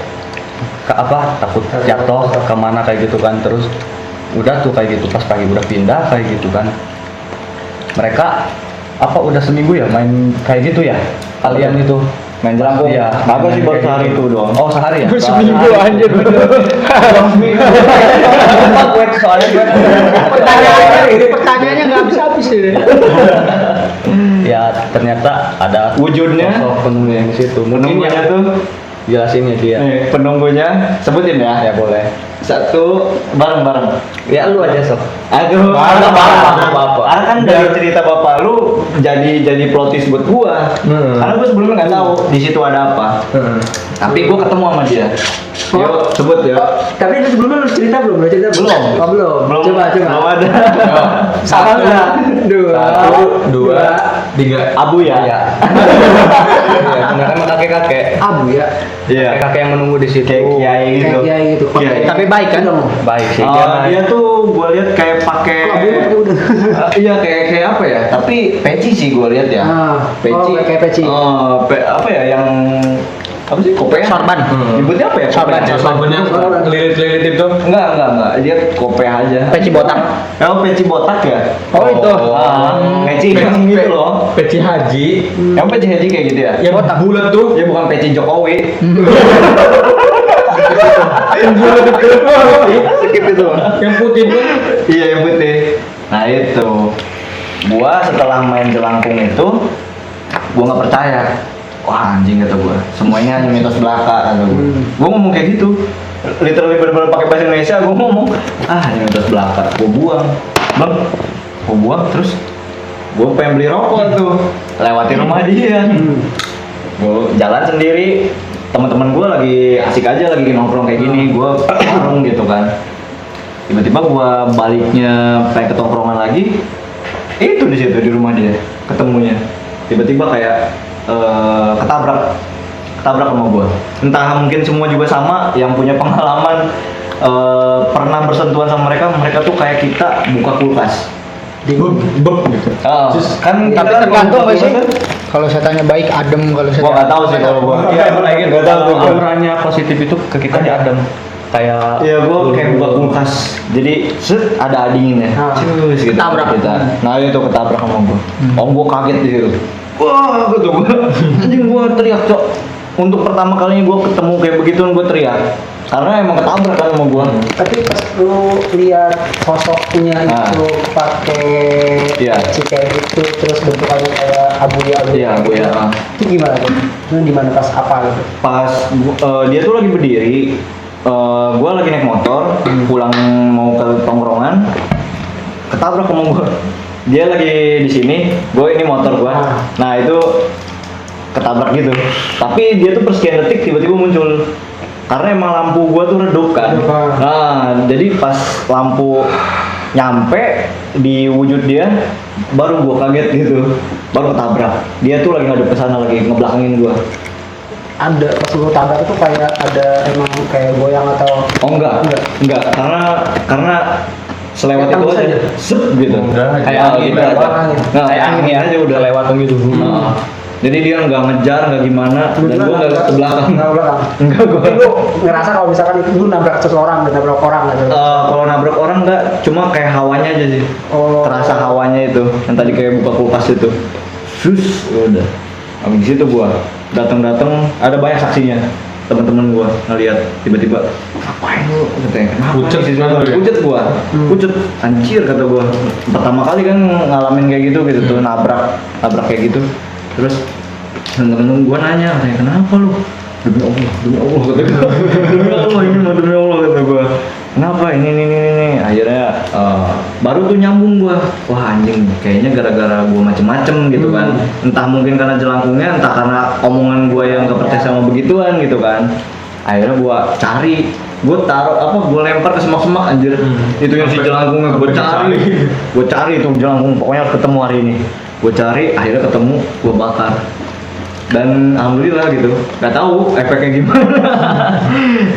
takut jatuh kemana kayak gitu kan. Terus udah tuh kayak gitu pas pagi udah pindah kayak gitu kan. Mereka udah seminggu ya main kayak gitu ya kalian itu Main jelangkung. Iya. Apa sih baru sehari itu doang? oh sehari ya. Seminggu anjir. Lupa gue soalnya gue Pertanyaannya nggak habis-habis ini. Ya ternyata ada Wujudnya? sosok penunggu yang di situ. Mungkin Penunggunya yang tuh jelasin ya dia. nih, penunggunya sebutin ya. Ya boleh. Satu bareng-bareng. Ya lu aja sob. Aduh, Bareng, bareng. Karena kan dari cerita bapak lu jadi plot twist buat gua. Karena gua sebelumnya nggak tahu di situ ada apa. Tapi gua ketemu sama dia. Yuk, sebut ya. Tapi itu sebelumnya lu cerita belum? Belum. Oh, belum. Coba. Belum ada. Sama enggak? Satu, dua, tiga. Abu ya. Iya. Ya, benar emang kakek-kakek. Abu ya. Iya. Kakek yang menunggu di situ. Kayak kiai gitu. Kayak kiai gitu. Kiai. Tapi baik kan? Baik sih. Dia tuh gua lihat kayak pakai Kok abunya pakai udah? iya kayak apa ya? Tapi peci sih gua lihat ya. Peci. Oh, kayak peci. Apa ya yang apa sih? Kopean. Sorban. Nyebutnya apa ya? Sorban. Kopean. Sabunnya lilit-lilit itu. Enggak. Dia kope aja. Peci botak. Oh, peci botak ya? Oh, itu. Peci yang gitu loh. Peci haji. Yang peci haji kayak gitu ya? Yang bulat tuh. Ya bukan peci Jokowi. Yang bulat itu. Skip itu. Yang putih tuh. Iya yang putih. Nah itu, gua setelah main jelangkung itu, gua nggak percaya. Wah anjing kata gua, semuanya hanya mitos belaka kata gua. Gua ngomong kayak gitu, literally bener-bener pakai bahasa Indonesia. Gua ngomong, ini mitos belaka. Gua buang, bang, gua buang terus. Gua pengen beli rokok tuh, lewati rumah dia. Gua jalan sendiri, teman-teman gua lagi asik aja lagi nongkrong kayak gini. Gua warung gitu kan. Tiba-tiba gua baliknya pengen ke tongkrongan lagi, itu di situ di rumah dia ketemunya. Tiba-tiba kayak ketabrak sama gua. Entah mungkin semua juga sama yang punya pengalaman pernah bersentuhan sama mereka tuh kayak kita buka kulkas. Beb gitu. Kan Tapi kita tergantung buka nggak sih? kulkas, Kalau setannya baik, adem. Kalau gua setan nggak tahu sih kalau gua. Iya, lagi nggak tahu tuh gua. auranya positif itu ke kita di Adam. Kayak Iya, gua kayak buka kulkas. Jadi set ada dinginnya. Cus gitu. Ketabrak. Kita. Nah, itu ketabrak sama gua. Gua kaget di situ. Wah, gitu gua. Anjing gua teriak, Cok. Untuk pertama kalinya gua ketemu kayak begituan gua teriak. Karena emang ketabrak kan sama gua. Tapi pas lu lihat sosoknya itu pakai Iya. peci kayak gitu, terus bentukannya kayak abu-abu. Iya, abu ya. Itu gimana tuh? Itu di mana pas apa gitu? Pas dia tuh lagi berdiri, gua lagi naik motor pulang mau ke tongkrongan, ketabrak sama gua. Dia lagi di sini, gua ini motor gua. Nah itu ketabrak gitu. Tapi dia tuh persekian detik tiba-tiba muncul. Karena emang lampu gua tuh redup kan. Nah jadi pas lampu nyampe di wujud dia, baru gua kaget gitu, baru ketabrak. Dia tuh lagi ngadep ke sana lagi ngebelakangin gua. Ada pas lu tabrak itu kayak ada emang kayak goyang atau Enggak, karena selewat Kayak itu tembus aja, aja. set gitu. kayak angin gitu aja. angin. Nah, kayak angin aja udah lewat gitu. Jadi dia nggak ngejar, nggak gimana, dan gua nggak ke belakang. Nggak ke belakang. Enggak gua. Tapi lu ngerasa kalau misalkan itu lu nabrak seseorang, nabrak orang gitu. Kalau nabrak orang nggak, cuma kayak hawanya aja sih. Oh. Terasa hawanya itu, yang tadi kayak buka kulkas itu. Sus, udah. Abis itu gua datang, ada banyak saksinya. Teman-teman gua ngeliat tiba-tiba ngapain lu katanya, Pucet sih sebenarnya. sebenarnya. Pucet gua, pucet anjir kata gua. Pertama kali kan ngalamin kayak gitu tuh nabrak kayak gitu. Terus temen-temen gua nanya katanya, kenapa lu? Demi Allah kata gua. Demi Allah ini mah demi Allah kata gua. Kenapa ini akhirnya baru tuh nyambung gua. Wah anjing kayaknya gara-gara gua macem-macem gitu kan. Entah mungkin karena jelangkungnya, entah karena omongan gua yang gak percaya sama begituan gitu kan. Akhirnya gua cari, gua gua lempar ke semak-semak anjir. Itu yang si jelangkungnya gua cari itu jelangkung, pokoknya harus ketemu hari ini. Gua cari, akhirnya ketemu, gua bakar. Dan alhamdulillah gitu, nggak tahu efeknya gimana.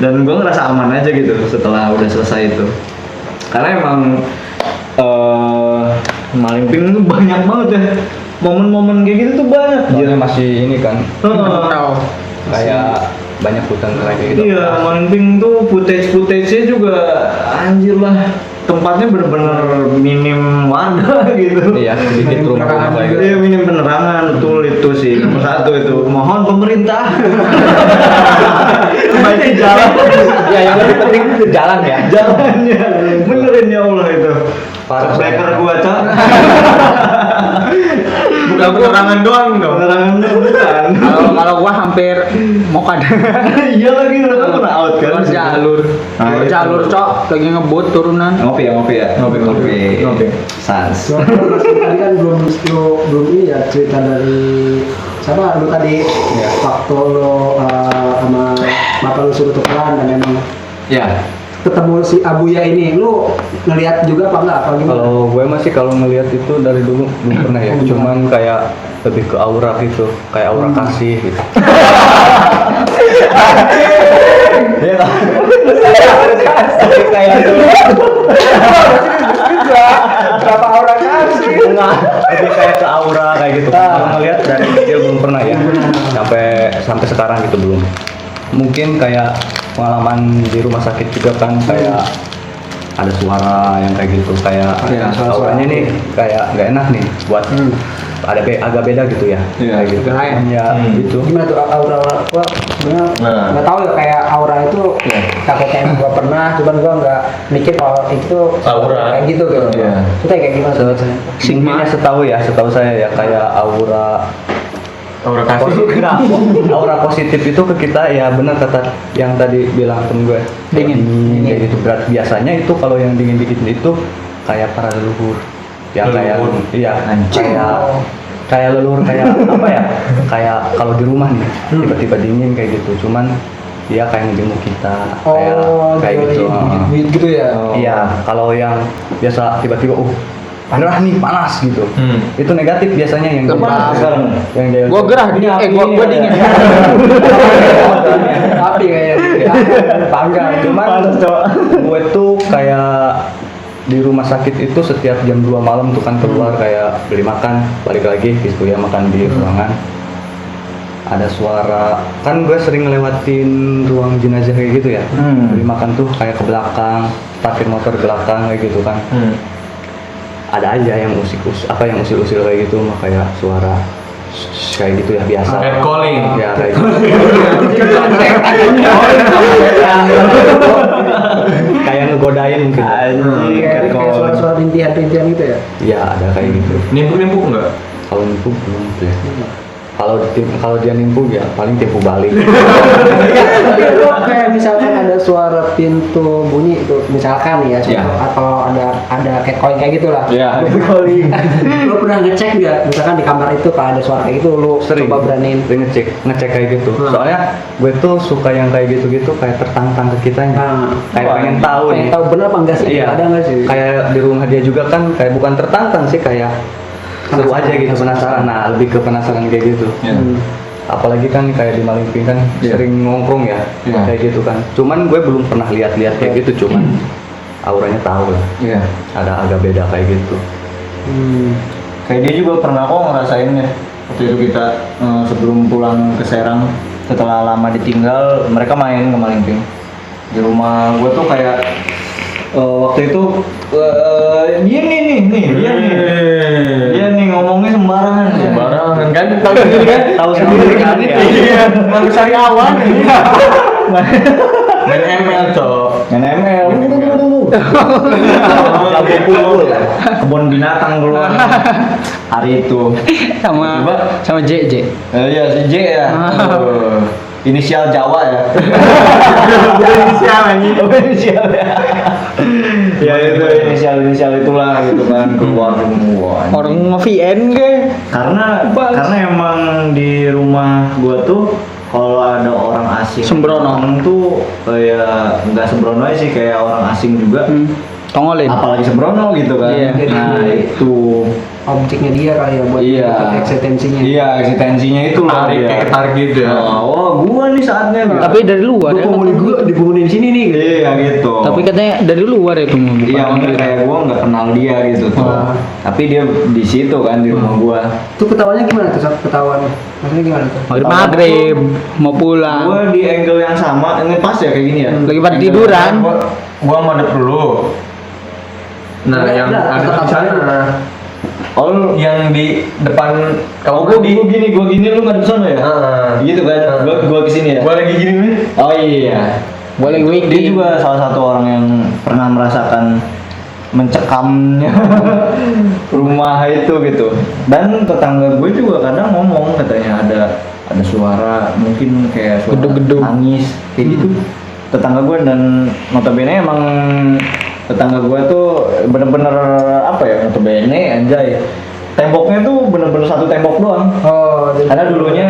Dan gue ngerasa aman aja gitu setelah udah selesai itu. Karena emang maling ping tuh banyak banget ya, momen-momen kayak gitu tuh banyak. Dia masih ini kan kayak banyak hutan kayak gitu. Iya, maling ping tuh footage-nya juga anjir lah. Tempatnya bener-bener minim warga gitu. Iya, sedikit rumah kayak gitu. Iya, minim penerangan, betul itu sih. Nomor satu itu, mohon pemerintah. Baiki jalan. Ya yang lebih penting itu jalan ya. Jalannya, benerin ya Allah itu. Parah. Subscriber gua, Cak. penerangan doang dong. Penerangan bukan. Kalau gua hampir mokad. Iya lagi lu kan pernah out kan. Keluar jalur. Nah, Keluar itu. jalur, Cok. Lagi ngebut turunan. Ngopi ya. Ngopi. Sans. Tadi kan belum ini ya cerita dari siapa lu tadi waktu lu sama bapak lu suruh tukeran dan memang Ya. ketemu si Abuya ini, lu ngelihat juga apa enggak? Apa gimana? Kalau gue masih kalau ngelihat itu dari dulu belum pernah ya. Cuman kayak lebih ke aura gitu, kayak aura kasih gitu. Iya kan? Kayak Berapa orang kasih? Enggak, lebih kayak ke aura kayak gitu. Kalau ngelihat dari kecil belum pernah ya. Sampai sekarang gitu belum. Mungkin kayak pengalaman di rumah sakit juga kan kayak ada suara yang kayak gitu kayak auranya nih kayak nggak enak nih buat agak beda gitu ya. Iya. Kayak gitu. Ya gitu. Gimana tuh aura? Gua sebenarnya nggak tahu ya kayak aura itu kayak gua pernah, cuman gua nggak mikir kalau itu Aura. kayak gitu tuh. Iya. Itu kayak gimana? Intinya setahu saya ya kayak aura kasih. Enggak, aura positif itu ke kita ya benar kata yang tadi bilang temen gue Dingin. kayak gitu berat biasanya itu kalau yang dingin itu kayak para leluhur yang kayak Leluhur. iya kayak leluhur kayak apa ya kayak kalau di rumah nih tiba-tiba dingin kayak gitu cuman dia kayak ngejenguk kita kayak gitu gitu ya. iya kalau yang biasa tiba-tiba panas gitu itu negatif biasanya yang Panas sekarang. yang dia Gua gerah gua dingin. Tapi kayak bangga. cuman gue tuh kayak di rumah sakit itu setiap jam 2 malam tuh kan keluar kayak beli makan balik lagi gitu ya makan di ruangan ada suara kan gue sering ngelewatin ruang jenazah kayak gitu ya beli makan tuh kayak ke belakang parkir motor belakang kayak gitu kan ada aja yang usil-usil kayak gitu mah kayak suara kayak gitu ya biasa Catcalling. ya kayak gitu kayak ngegodain mungkin Kayak suara rintihan gitu ya. iya ada kayak gitu Nimpuk nggak? kalau nipu belum tuh ya kalau dia nipu ya paling tipu balik Lu kayak misalkan ada suara pintu bunyi itu misalkan ya atau ada catcalling kayak gitu lah. Iya. Lu pernah ngecek nggak misalkan di kamar itu kalau ada suara kayak gitu lu sering coba beraniin ngecek kayak gitu soalnya gue tuh suka yang kayak gitu kayak tertantang ke kitanya kayak pengen tahu nih bener apa enggak sih? iya Ada enggak sih? kayak di rumah dia juga kan kayak bukan tertantang sih kayak seru aja gitu penasaran lebih ke penasaran kayak gitu apalagi kan kayak di Malingping kan sering nongkrong ya kayak gitu kan cuman gue belum pernah lihat-lihat kayak gitu cuman auranya tahu lah ada agak beda kayak gitu Kayak dia juga pernah kok ngerasainnya. Waktu itu kita sebelum pulang ke Serang setelah lama ditinggal mereka main ke Malingping. Di rumah gue tuh kayak waktu itu dia nih ngomongnya sembarangan kan tahu sendiri kan Iya. manusia awan main ML cok Main ML. Jago pukul. Kebun binatang keluar. Hari itu. sama JJ. Iya si J ya. Inisial Jawa ya. inisial anjing Inisial ya. Ya itu inisial itulah gitu kan keluar semua. Orang nge-VN ke? Karena emang di rumah gua tuh kalau ada orang asing Sembrono. tuh kayak nggak sembrono aja sih kayak orang asing juga Tongolin. apalagi sembrono gitu kan. Iya. Nah itu Objeknya dia kali ya buat eksistensinya. Iya eksistensinya itu lah tarik dia. kayak tarik gitu ya Gua nih saatnya gitu. Tapi dari luar ya. Dibangunin di sini nih. Iya gitu. Tapi katanya dari luar ya tuh bukan. Iya makanya kayak gua nggak kenal dia gitu tuh. Tapi dia di situ kan di rumah gua. Itu ketawanya gimana tuh saat ketawanya? Maksudnya gimana tuh? Maghrib mau pulang. Gua di angle yang sama, ini pas ya kayak gini ya. Lagi pada tiduran. gua madep dulu nah yang ada di sana yang di depan Gua gini lu nggak di sana ya? Gitu kan? Gua kesini ya. gua lagi gini nih Oh iya. Boleh Dia weekend. juga salah satu orang yang pernah merasakan mencekamnya rumah itu gitu. Dan tetangga gue juga kadang ngomong katanya ada suara mungkin kayak suara Gedung-gedung. nangis kayak gitu. Tetangga gue, dan notabene emang tetangga gue tuh bener-bener apa ya, notabene anjay, temboknya tuh bener-bener satu tembok doang. Oh, jadi Karena dulunya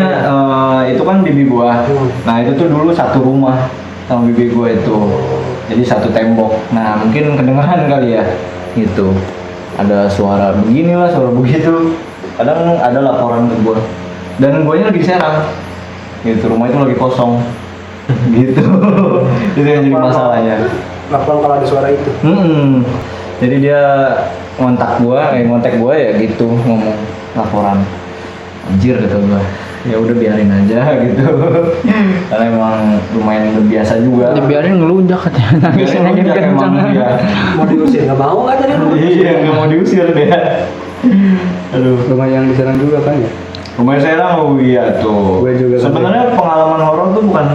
itu kan bibi gua. Nah itu tuh dulu satu rumah sama bibi gua itu. Jadi satu tembok. Nah mungkin kedengeran kali ya gitu. Ada suara beginilah, suara begitu. Kadang ada laporan ke gua. Dan guanya lagi di Serang. Gitu, rumah itu lagi kosong. Gitu. Itu yang jadi masalahnya. laporan kalau ada suara itu. Jadi dia ngontak gua ya gitu, ngomong laporan. Anjir kata gua. Ya udah biarin aja gitu. Karena emang lumayan udah biasa juga. Dibiarin ngelunjak katanya. Nangisin aja Ngelunjak emang kencang. dia. Mau diusir nggak mau kan tadi lu? Iya, nggak mau diusir dia. Aduh. Rumah yang di Serang juga kan ya? Rumah Serang, oh iya tuh. Gue juga kan. Sebenarnya pengalaman horor tuh bukan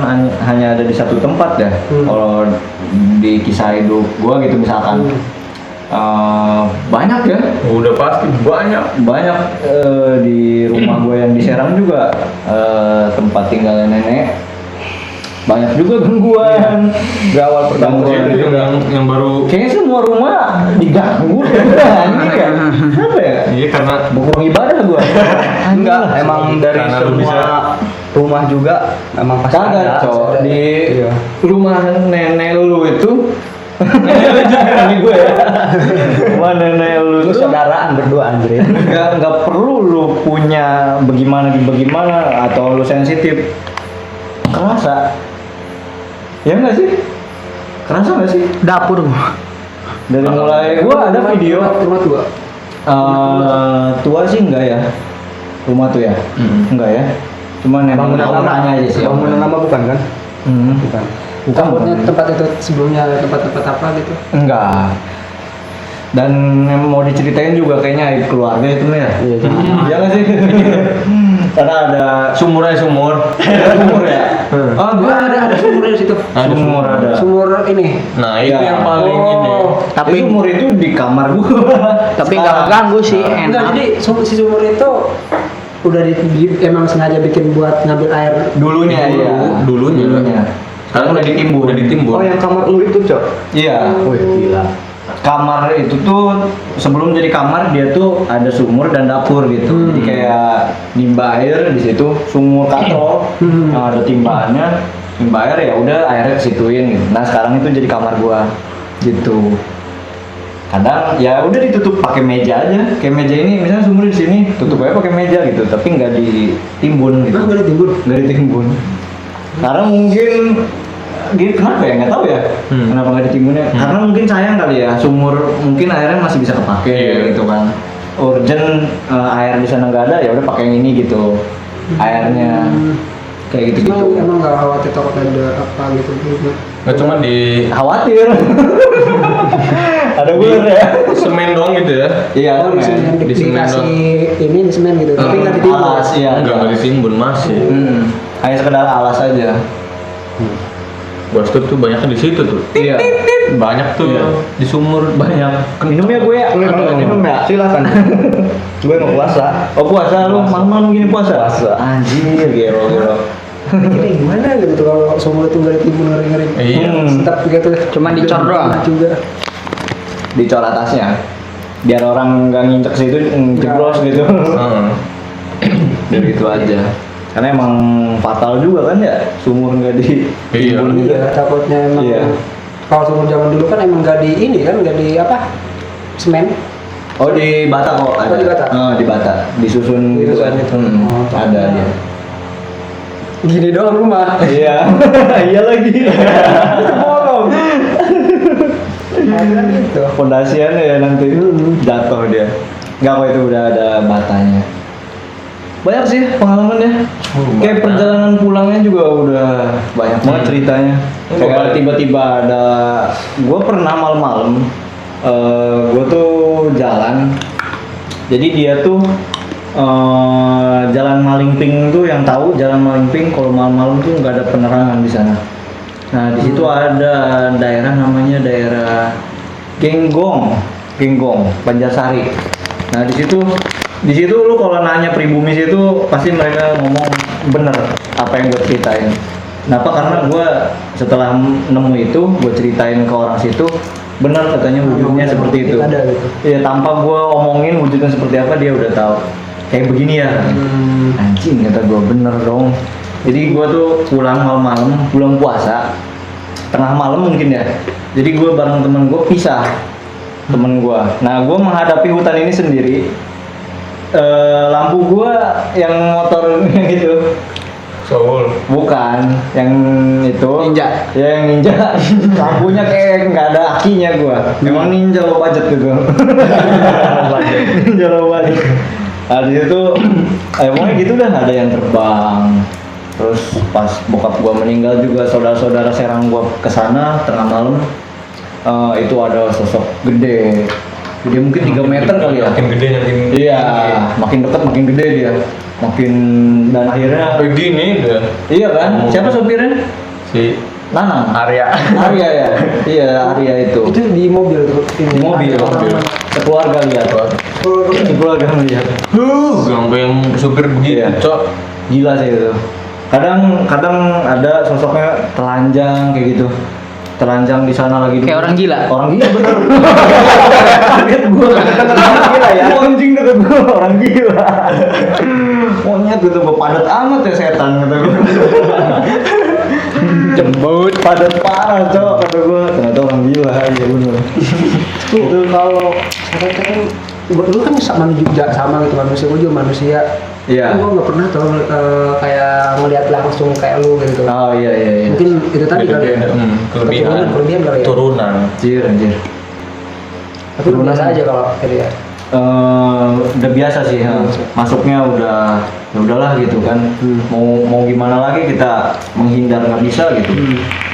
hanya ada di satu tempat ya. Kalau di kisah hidup gua gitu misalkan. Banyak ya. Udah pasti banyak. Banyak di rumah gue yang di Serang juga tempat tinggalnya nenek. Banyak juga gangguan. Berawal pertama Itu yang baru. kayaknya semua rumah diganggu. Anjing kan? Apa ya? Iya karena Buku ibadah gua. Enggak, emang dari Karena lu semua bisa- rumah juga emang pasti Kagak, ada. Cok. Di Iya. rumah nenek lu itu ini gue ya. Rumah nenek lu Lu tuh saudaraan berdua Andre. nggak perlu lu punya bagaimana atau lu sensitif. Kerasa. Ya nggak sih? Kerasa nggak sih? Dapur. Dari mulai gua ada video Rumah tua. tua sih enggak ya. Rumah tuh ya? Enggak ya. Cuman emang auranya aja sih. Bangunan lama bukan kan? Bukan. Bukan. Takutnya tempat itu sebelumnya tempat-tempat apa gitu. Enggak. Dan yang mau diceritain juga kayaknya aib keluarga itu ya. Iya, Iya nggak sih? Karena ada sumur. sumur ya. Oh, Gua ada sumur di situ. Ada sumur ada. Sumur ini. Nah itu Ya. yang paling ini. Tapi sumur itu di kamar gua. Tapi nggak ganggu sih, Enggak, enak. jadi si sumur itu udah emang sengaja bikin buat ngambil air. Dulunya ya. Dulunya. Sekarang udah ditimbun. Oh, yang kamar lu itu, Cok. Iya. Wih, gila. Kamar itu tuh sebelum jadi kamar dia tuh ada sumur dan dapur gitu. Jadi kayak nimba air di situ, sumur katro yang ada timbaannya. Timba air ya udah airnya kesituin gitu. Nah, sekarang itu jadi kamar gua gitu. Kadang ya udah ditutup pakai meja aja. Kayak meja ini misalnya sumur di sini, tutup aja pakai meja gitu, tapi nggak ditimbun gitu. Nah, gue ditimbun. Nggak ditimbun. Karena mungkin gitu, kenapa ya, nggak tahu ya kenapa nggak ditimbunnya. Karena mungkin sayang kali ya, sumur mungkin airnya masih bisa kepake gitu kan. Urgent air di sana nggak ada, ya udah pakai yang ini gitu airnya kayak gitu gitu. Emang nggak khawatir takut ada apa gitu. Nggak cuma di Khawatir. Ada ular ya. semen doang gitu ya. Iya, Oh, di semen, di semen dikasih doang. ini di semen gitu, tapi nggak ditimbun. Alas ya. Nggak ditimbun masih. Hanya sekedar alas aja. Bos tuh banyaknya di situ tuh. Iya. Banyak tuh Iya. di sumur banyak. Minum ya gue ya. Minum ya. Silakan. Gue mau puasa. Oh puasa lu malam-malam gini puasa? Puasa. Anjir, gero. Ini gimana gitu kalau sumur itu nggak ditimbun ngeri-ngeri. Iya. Tetap gitu. Cuma dicor doang. Juga. Dicor atasnya. Biar orang nggak nginjek situ jeblos gitu. Biar gitu aja. Karena emang fatal juga kan ya, sumur nggak ditimbun gitu. Iya, takutnya emang. Iya. Kalau sumur zaman dulu kan emang nggak di ini kan, nggak di apa? Semen. Oh di Bata kok ada. Oh, di Bata? Di Bata. Disusun gitu kan. Oh, Ada dia. Gini doang rumah. Iya. Iya lagi. Bolong. Kan gitu. Fondasiannya ya nanti jatuh dia. Nggak kok itu udah ada batanya. Banyak sih pengalamannya. Kayak perjalanan pulangnya juga udah banyak banget ceritanya. Kayak tiba-tiba ada, gue pernah malam-malam, gue tuh jalan. Jadi dia tuh jalan Malingping tuh, yang tahu jalan Malingping kalau malam-malam tuh nggak ada penerangan di sana. Nah di situ ada daerah namanya daerah Genggong. Ginggong, Banjarsari. Nah di situ lu kalau nanya pribumi situ pasti mereka ngomong bener apa yang gue ceritain. Kenapa? Karena gue setelah nemu itu gue ceritain ke orang situ, bener katanya wujudnya seperti itu. Ada gitu. Iya, tanpa gue omongin wujudnya seperti apa dia udah tahu. Kayak begini ya. Anjing kata gue, bener dong. Jadi gue tuh pulang malam-malam, pulang puasa, tengah malam mungkin ya. Jadi gue bareng temen gue pisah, temen gue. Nah gue menghadapi hutan ini sendiri. Lampu gue yang motor gitu, Soul. bukan yang itu. Ninja. Ya yang ninja. Lampunya kayak nggak ada akinya gue. Emang ninja lo budget gitu. Ninja lo budget. Nah di situ, pokoknya gitu dah, ada yang terbang. Terus pas bokap gua meninggal juga saudara-saudara serang gua kesana tengah malam, itu ada sosok gede mungkin 3 meter kali ya. Makin gede makin. Iya, makin dekat makin gede dia, makin, dan akhirnya Begini deh. iya kan? Siapa sopirnya? Si Nanang. Arya. Arya ya, iya Arya itu. Itu di mobil tuh. Di mobil, sekeluarga lihat. Sekeluarga melihat. Sampai yang supir begitu, Iya. Cok. Gila sih itu. Kadang ada sosoknya telanjang kayak gitu. Telanjang di sana lagi. Kayak orang gila. Orang gila bener. Kaget gua orang gila ya. Anjing kata gua orang gila. Monyet gitu gua, padat amat ya setan kata gua. Jembut padat parah cok kata gua. Ternyata orang gila ya bener. Itu kalau kadang-kadang lu kan sama juga sama gitu manusia, gue juga manusia. Iya. Gue nggak pernah tau kayak ngelihat langsung kayak lu gitu. Oh iya. Mungkin itu tadi kali ya. Kelebihan. Kelebihan kali ya. Turunan. Anjir. Tapi lu biasa aja kalau kayak dia. Udah biasa sih, masuknya udah ya udahlah gitu kan. Mau gimana lagi, kita menghindar nggak bisa gitu.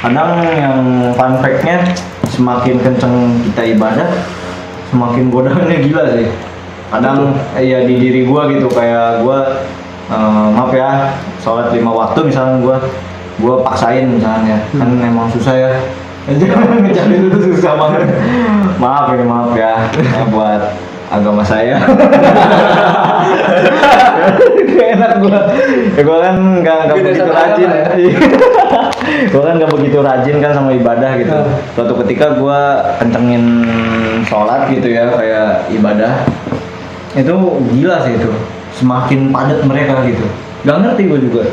Kadang yang fun fact-nya, semakin kenceng kita ibadah, semakin godaannya gila sih. Kadang ya di diri gua gitu, kayak gua maaf ya, sholat 5 waktu misalnya gua paksain misalnya, kan emang susah ya. Ngejar itu susah banget. Maaf ya buat agama saya. Gak enak gua. Ya gua kan nggak begitu rajin. Gua kan nggak begitu rajin kan sama ibadah gitu. Suatu ketika gua kencengin sholat gitu ya, kayak ibadah. Itu gila sih itu. Semakin padat mereka gitu. Gak ngerti gua juga.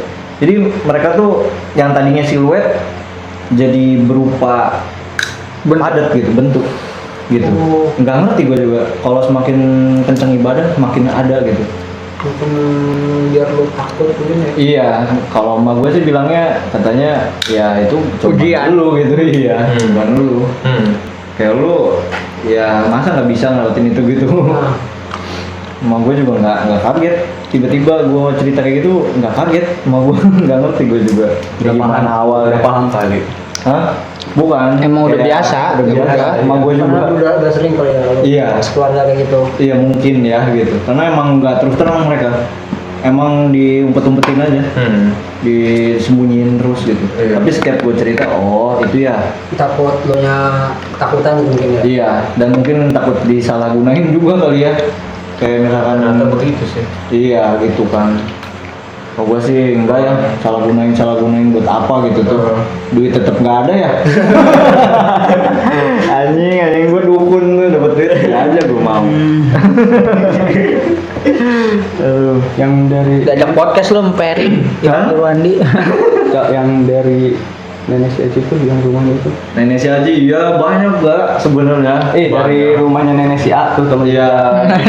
Jadi mereka tuh yang tadinya siluet jadi berupa padat gitu, bentuk gitu. Nggak ngerti gue juga. Kalau semakin kenceng ibadah semakin ada gitu. Mungkin biar lu takut mungkin ya. Iya, kalau emak gue sih bilangnya, katanya ya itu Ujian. lu gitu. Iya, bukan lu. Kayak lu ya masa nggak bisa ngelawatin itu gitu. Nah, Emak gue juga nggak kaget. Tiba-tiba gue cerita kayak gitu nggak kaget. Emak gue nggak ngerti gue juga. Udah Gimana paham, awal udah paham kali. Hah? Bukan. Emang udah Kayak biasa. Udah biasa. Emak gue juga. karena udah sering kali ya. Iya. Keluarga kayak gitu. Iya mungkin ya gitu. Karena emang nggak terus terang mereka. Emang diumpet-umpetin aja, disembunyiin terus gitu. Iya. Tapi setiap gue cerita, oh itu ya. Takut lo nya ketakutan gitu mungkin ya. Iya. Dan mungkin takut disalahgunain juga kali ya. Kayak misalkan. Ternyata begitu sih. Iya gitu kan. Kalau gue sih enggak ya, salah gunain buat apa gitu tuh. Duit tetap nggak ada ya. anjing gue dukun tuh, dapat duit aja gue mau. Yang dari Diajak podcast lo Peri, Hah? Irwandi. yang dari nenek si Aji itu yang rumahnya itu. Nenek si Haji, iya banyak gak sebenarnya. Dari rumahnya nenek si A tuh temen. Iya,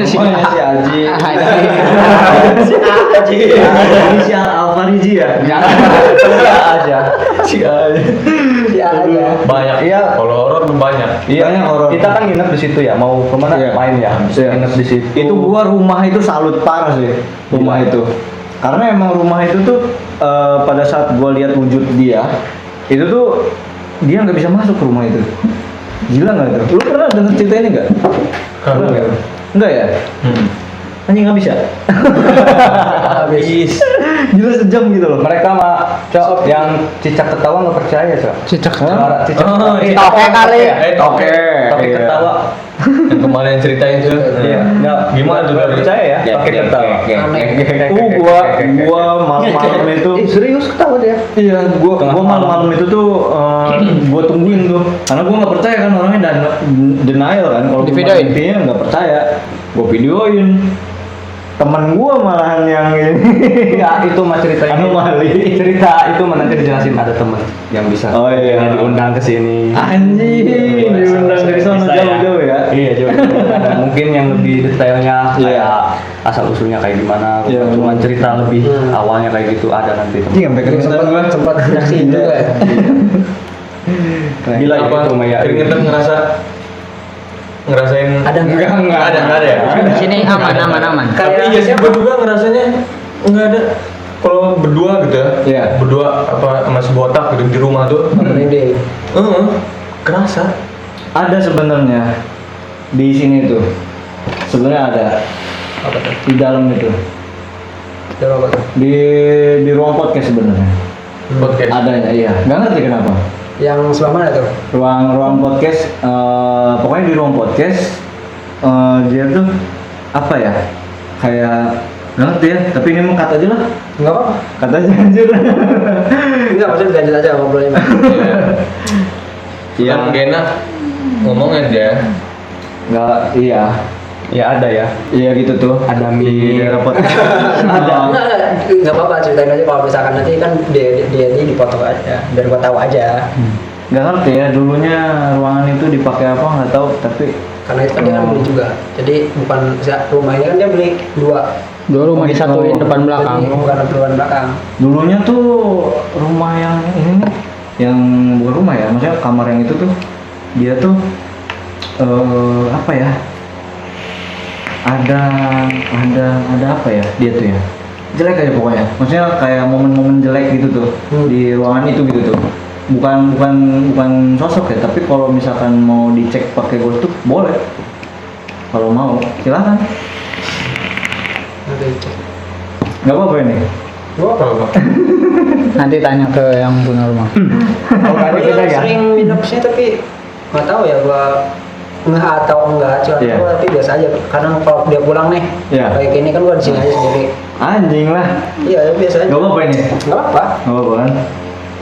Si rumahnya si Haji. Si Haji. Si Alfariji ya. aja. Si Haji. Iya. Banyak. Iya. Kalau horor banyak. Iya, Banyak horor. kita kan nginep di situ ya, mau kemana Iya. main ya, Iya. nginep di situ. Itu gua rumah itu salut parah sih, rumah itu. Karena emang rumah itu tuh pada saat gua lihat wujud dia, itu tuh dia nggak bisa masuk ke rumah itu. Gila nggak tuh? Lu pernah denger cerita ini nggak? Pernah nggak? Enggak ya? Anjing nggak bisa. Habis. Gila sejam gitu loh. Mereka mah cok yang cicak ketawa nggak percaya cok. Cicak. Suara cicak Oh, ketawa. iya. Toke kali. Oke. Tapi Iya. ketawa Yang kemarin ceritain tuh. Iya. Nggak, Gimana tuh nggak dari? percaya ya? Pakai ketawa. Gua malam itu. Serius ketawa dia. Iya, gua malam-malam itu tuh gua tungguin tuh, karena gua nggak percaya kan orangnya dan denial kan, kalau Di gua videoin? intinya nggak percaya, gua videoin. Temen gua malahan yang ini. Ya itu mah cerita ini. Anomali. Cerita itu mah nanti dijelasin ada temen yang bisa. Oh, iya. Yang diundang ke sini. Anjing, diundang dari sana Bisa ya. jauh-jauh ya. Iya jauh. Ada mungkin yang lebih detailnya Iya. kayak asal usulnya kayak gimana. Iya, Cuma benar. cerita lebih awalnya kayak gitu ada nanti. Anjing sampai keringetan gua. sempat nyaksiin juga ya. Gila Apa? itu mah ya. Keringetan ngerasain Ada nggak? enggak ada ya. Di sini aman. Tapi iya sih gue juga ngerasanya enggak ada. Kalau berdua gitu ya. Iya. Berdua apa sama si botak gitu di rumah tuh. Merinding. Kerasa. Ada sebenarnya di sini tuh. Sebenarnya ada Apa tuh? di dalam itu. Coba apa tuh? Di ruang podcast sebenarnya. Podcast. Adanya, iya. Nggak ngerti kenapa. Yang sebelah mana tuh? Ruang podcast, pokoknya di ruang podcast dia tuh apa ya? Kayak nggak ngerti ya. Tapi ini mau cut aja lah. Enggak apa-apa. Cut aja anjir. Enggak, maksudnya lanjut aja ngobrolnya. Iya. Kan gak enak ngomongin dia. Nggak, iya. Ya ada ya. Iya gitu tuh. Ada di mie. daerah podcast. Ada. Enggak apa-apa, ceritain aja kalau misalkan nanti kan dia ini dipotong aja, biar gua tahu aja. Nggak ngerti ya. Dulunya ruangan itu dipakai apa nggak tahu. Tapi Karena itu kan dia kan beli juga. Jadi bukan rumah ini kan dia beli dua. Dua rumah disatuin depan belakang. Jadi bukan depan belakang. dulunya tuh rumah yang ini nih, yang bukan rumah ya, maksudnya kamar yang itu tuh dia tuh apa ya? Ada apa ya dia tuh ya? Jelek aja pokoknya. Maksudnya kayak momen-momen jelek gitu tuh di ruangan itu gitu tuh. Bukan sosok ya, tapi kalau misalkan mau dicek pakai ghost tuh boleh. Kalau mau, silakan. Nanti cek. Nggak apa-apa ini. Gua apa? Nanti tanya ke yang punya rumah. Gua kita ya. sering nginep sih tapi nggak tahu ya gua nggak atau enggak cuman Iya. gua tapi biasa aja karena kalau dia pulang nih Iya. kayak gini kan gua di sini aja sendiri. Anjing lah. Iya, ya biasa aja. Nggak apa-apa ini. Nggak apa. Nggak apa-apa kan?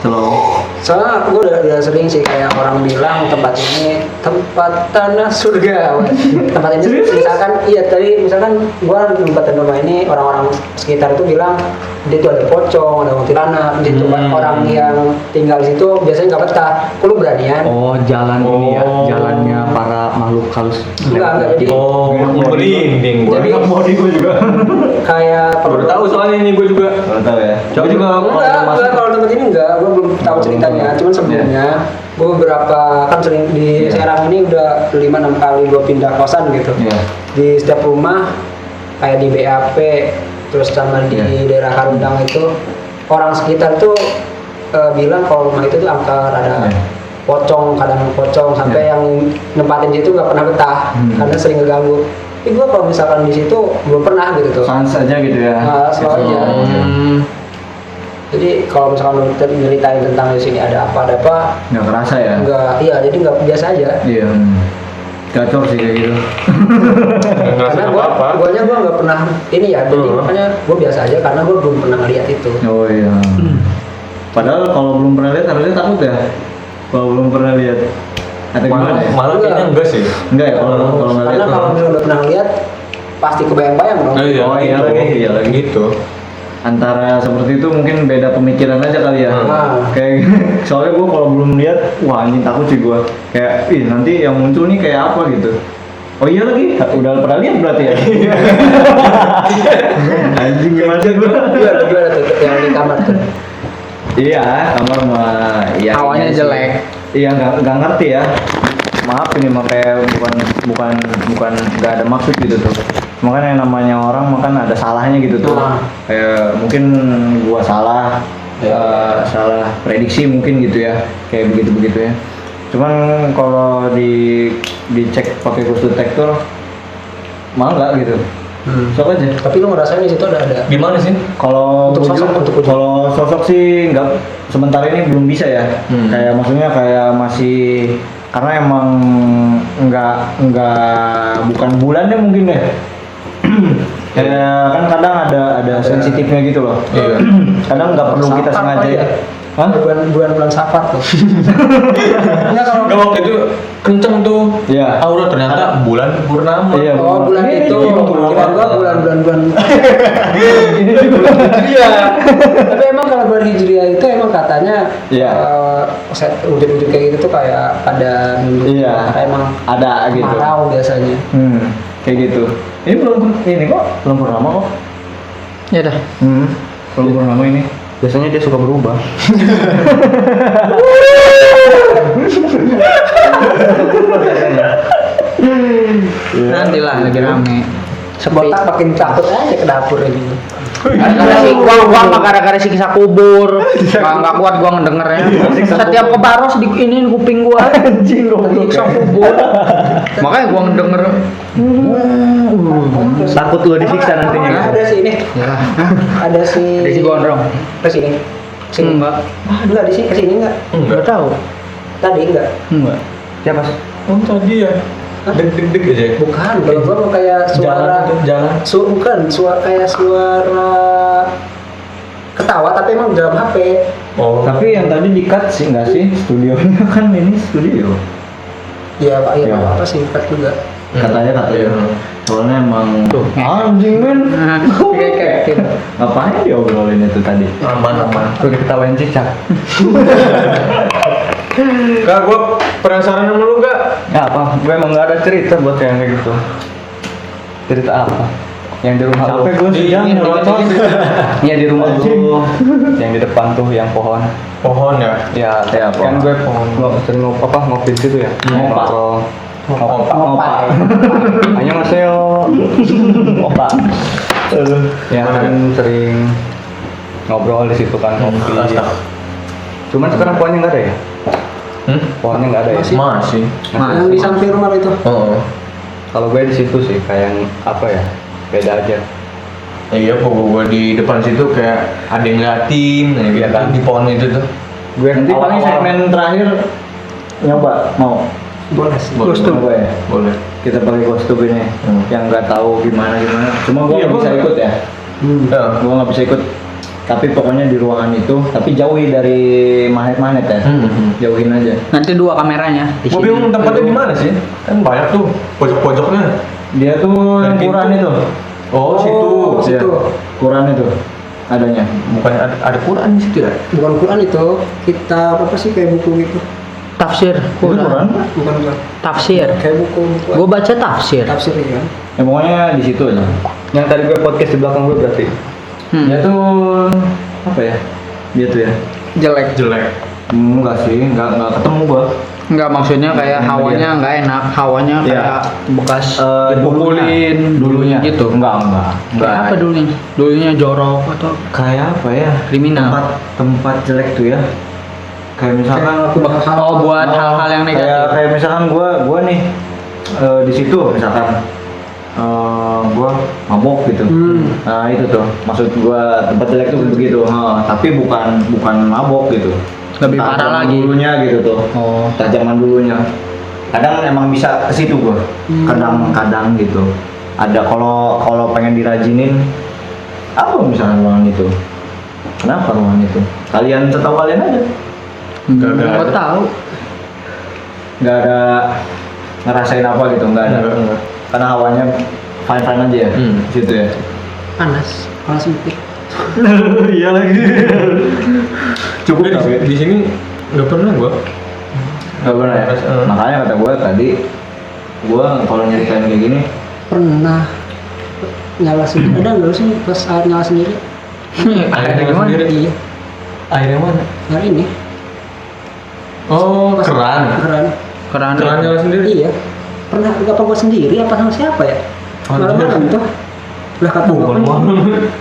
Slow. Soalnya gue udah sering sih kayak orang bilang tempat ini tempat tanah surga. Tempat ini misalkan iya tadi misalkan gue nempatin rumah ini orang-orang sekitar itu bilang dia tuh ada pocong, ada kuntilanak. Di tempat orang yang tinggal di situ biasanya nggak betah. Kok lu beranian? Oh jalan ini ya, Oh. jalannya para makhluk halus. Enggak, jadi Oh, merinding gua. Jadi- mau di gue juga. kayak Baru tahu soalnya ini gue juga. Baru tahu ya. Coba Gua juga enggak kalau tempat ini enggak, gue belum tahu ceritanya. Cuman sebelumnya gue beberapa kan sering di Iya. Serang ini udah 5-6 kali gue pindah kosan gitu. Iya. Di setiap rumah kayak di BAP terus sama di Iya. daerah Karundang itu orang sekitar tuh bilang kalau rumah itu tuh angker ada Iya. pocong, kadang pocong sampai Iya. yang nempatin situ nggak pernah betah karena sering ngeganggu. Tapi gue kalau misalkan di situ belum pernah gitu tuh. Sans aja gitu ya. Nah, selalu aja. Hmm. Jadi kalau misalkan lu nyeritain tentang di sini ada apa, Nggak kerasa ya. enggak, iya jadi nggak biasa aja. Iya. Gacor sih kayak gitu. Nggak ngerasain Karena gua, apa-apa. guanya gua nggak pernah ini ya, jadi makanya gua biasa aja karena gua belum pernah ngeliat itu. Oh iya. Padahal kalau belum pernah lihat harusnya takut ya. Kalau belum pernah lihat. Atau gimana ya? Malah kayaknya enggak sih. Enggak ya kalau nggak Karena lihat. kalau misalnya udah pernah ngeliat pasti kebayang-bayang dong. Oh, iya lagi, iya lagi. Gitu. Antara seperti itu mungkin beda pemikiran aja kali ya. Hmm. Kayak soalnya gue kalau belum lihat, wah anjing takut sih gue. Kayak, ih nanti yang muncul nih kayak apa gitu. Oh iya lagi, udah pernah lihat berarti ya. Anjing gimana sih gue? Gimana tuh yang di kamar tuh? Iya, kamar mah iya. Awalnya iya sih. jelek. Iya, nggak ngerti ya. Maaf ini mah kayak bukan nggak ada maksud gitu tuh. Makanya yang namanya orang makan ada salahnya gitu tuh. Nah. Kayak mungkin gua salah salah prediksi mungkin gitu ya. Kayak begitu ya. Cuman kalau dicek pakai ghost detector mau nggak gitu. Sok aja. Tapi lu ngerasain di situ ada. Gimana sih? Kalau Untuk wujud- sosok, untuk wujud. kalau sosok sih nggak sementara ini belum bisa ya. Kayak maksudnya kayak masih karena emang bukan bulannya mungkin deh. Kayak kan kadang ada sensitifnya gitu loh. Iya. Kadang nggak perlu kita Safar sengaja. kali ya? Hah? Bulan Safar tuh. Enggak kalau Nggak, waktu itu kenceng tuh. Iya. Aura ternyata bulan purnama. Iya. oh bulan Ini itu juga kira gua bulan Ini juga Hijriah. Tapi emang kalau bulan Hijriah itu emang katanya Iya. wujud-wujud kayak gitu tuh kayak pada nunjuk Iya. emang ada gitu. marau biasanya. Kayak gitu. Ini kok belum purnama kok. Ya dah. Belum purnama ini. Biasanya dia suka berubah. Nanti lah lagi rame. Sepi. Botak makin takut aja ke dapur ini. Gara-gara si gua mah gara-gara siksa kubur. Enggak kuat gua ngedengernya. Setiap kebaros di ini kuping gua anjing siksa kubur. Makanya gua ngedenger. Takut lu disiksa nantinya. Ada si ini. Ya. Ada si. Ada si gondrong. Ke sini. Sini. Enggak. Enggak di sini ke sini enggak? Enggak tahu. Tadi enggak. Enggak. Siapa? Oh tadi ya. Deg-deg aja. Bukan, kalau gua mau kayak suara Jalan. bukan, suara kayak suara ketawa tapi emang dalam HP. Oh. Tapi yang tadi di-cut sih enggak sih? Studionya kan ini studio. Iya, Pak, iya Ya. apa sih cut juga. Katanya. Iya. Soalnya emang Tuh. anjing men. Kayak gitu. Ngapain diobrolin itu tadi? Aman. Tuh diketawain cicak. Kak, gue penasaran sama lu gak? Ya apa? Gue emang gak ada cerita buat yang kayak gitu. Cerita apa? Yang di rumah lu? Capek gue sejam Iya, nonton. Iya di rumah lu. Yang di depan tuh yang pohon. Pohon ya? Ya, Ya, kan pohon. gue sering ngopi di situ ya. Ngopa. Ngobrol. Hanya maseo. Opa. Ya kan sering ngobrol di situ kan ngopi. Cuman sekarang pohonnya nggak ada ya? Pohonnya nggak ada ya? Masih. Yang di samping rumah itu. Oh. Kalau gue di situ sih kayak yang apa ya? Beda aja. Iya, kok gue di depan situ kayak ada yang ngeliatin, ya gitu kan di pohon itu tuh. Gue Nanti paling segmen terakhir nyoba mau. Boleh sih. Kostum gue ya. Boleh. Kita pakai kostum ini yang nggak tahu gimana. Cuma gue Iya, nggak bisa gua- ikut ya. Ya. Gue nggak bisa ikut. Tapi pokoknya di ruangan itu. Tapi jauhi dari magnet ya. Jauhin aja. Nanti dua kameranya di Gue sini. bingung tempatnya di mana sih? Kan banyak tuh pojok-pojoknya. Dia tuh yang Dari Quran pintu. itu. Oh, situ. situ. Iya. Quran itu adanya. Bukan ada Quran di situ ya? Bukan Quran itu, kita apa sih kayak buku gitu. Tafsir. Itu Quran. Bukan. Tafsir. Kayak buku. Gua baca tafsir. tafsir ya kan. Ya pokoknya di situ aja. yang tadi gue podcast di belakang gue berarti. Dia tuh apa ya? Dia tuh ya. Jelek. Jelek. Enggak sih, enggak ketemu gua. Enggak, maksudnya kayak hawanya enggak enak, hawanya Iya. kayak bekas Dipukulin dulunya. gitu. Enggak. Kayak apa dulunya? Dulunya jorok atau Kayak apa ya? kriminal? Tempat jelek tuh ya. Kayak misalkan Oh, buat hal-hal yang negatif. Kayak misalkan gua nih di situ misalkan gua mabok gitu. Nah, itu tuh maksud gua tempat jelek tuh begitu. Tapi bukan mabok gitu. Lebih parah Zaman lagi. Dulunya gitu tuh. Oh. Entah zaman dulunya. Kadang emang bisa ke situ gua. Kadang-kadang gitu. Ada kalau pengen dirajinin apa misalnya ruangan itu. Kenapa ruangan itu? Kalian setahu kalian aja. Gua tahu. Nggak ada ngerasain apa gitu, nggak ada. Enggak. Karena hawanya fine aja ya. Di situ ya. Panas sempit. Iya lagi. Cukup Di, tapi di sini nggak pernah gua. nggak pernah ya. Makanya kata gua tadi, gua kalau nyeritain kayak gini, Pernah nyala sendiri. Ada nggak sih pas air nyala sendiri? Air Ada yang gimana? sendiri. Iya. Air yang mana? Hari ini. Oh, Pas- keran. Keran. Keran nyala sendiri. Iya. Pernah nggak apa gua sendiri apa sama siapa ya? Malam-malam tuh. Lah kata gua kan.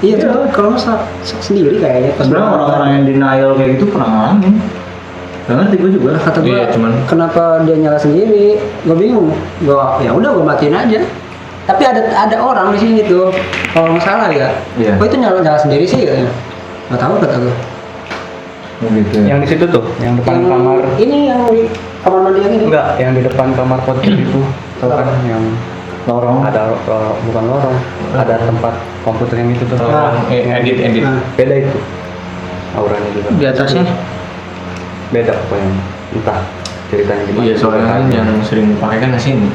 Iya tuh kalau nggak sendiri kayaknya. Pas sebenarnya orang-orang yang denial kayak gitu pernah ngalamin. Gak ngerti gua juga. Lah kata gua, Iya, cuman- kenapa dia nyala sendiri? Gua bingung. Gua ya udah gua matiin aja. Tapi ada orang di sini tuh. Kalau nggak salah ya. Iya. Kok itu nyala sendiri sih katanya? Nggak tahu kata gua. Oh, gitu ya. Yang di situ tuh, yang depan Yang kamar. ini yang kamar mandi yang ini? Enggak, yang di depan kamar podcast itu. Tahu kan yang Lorong. ada bukan lorong, ada tempat komputer yang itu tuh. Edit. Beda itu. Auranya juga. Di atasnya. Beda pokoknya. Entah ceritanya gimana. Iya, soalnya kan yang sering pakai kan di sini.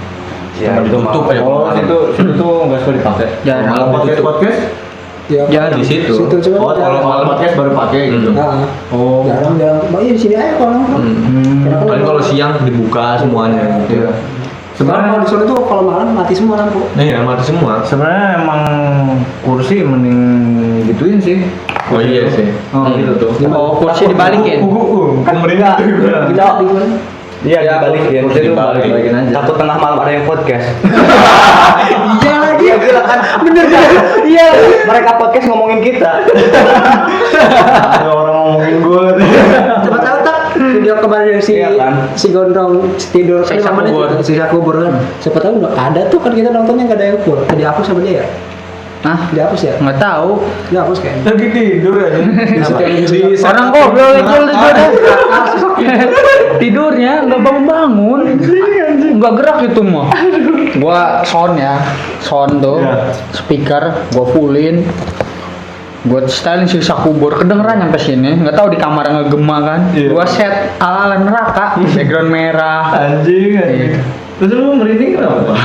Ya, Cuma itu ditutup mah. aja. Oh, situ tuh nggak suka dipakai. Jarang. Kalau podcast Ya, Jarang. di situ. Situ cuma Oh, kalau malam podcast baru pakai gitu. Nah, Oh. jarang. Oh iya di sini aja kalau nongkrong. Karena kan Paling kalau siang dibuka semuanya gitu. Iya. sebenarnya kalau di sana tuh kalau malam mati semua lampu. Nah, ya mati semua. Sebenarnya emang kursi mending gituin sih. Oh iya sih. Oh, gitu tuh. Oh, kursi dibalikin. Pemerintah. Kita di mana? Iya, dibalikin. kursi Itu dibalikin aja. Takut tengah malam ada yang podcast. Iya lagi. Iya, gila kan. Bener kan? Iya, mereka podcast ngomongin kita. Ada orang ngomongin gue. Coba tahu tak video kemarin yang si Iya kan? si gondrong tidur Siksa mana kubur. itu? Siksa kubur kan. Siapa tahu nggak ada tuh kan kita nontonnya nggak ada yang full. Dihapus sama dia. Hah? Dihapus ya? Nggak tahu. Dihapus kayaknya. Lagi tidur aja. Orang goblok itu dah. Tidurnya nggak bangun-bangun. Nggak gerak itu mah. Gua sound tuh, speaker, gua fullin. Gua styling siksa kubur, kedengeran sampai sini. Nggak tahu di kamar ngegema kan. Gua set ala neraka, background merah. Anjing. Terus lu merinding kenapa?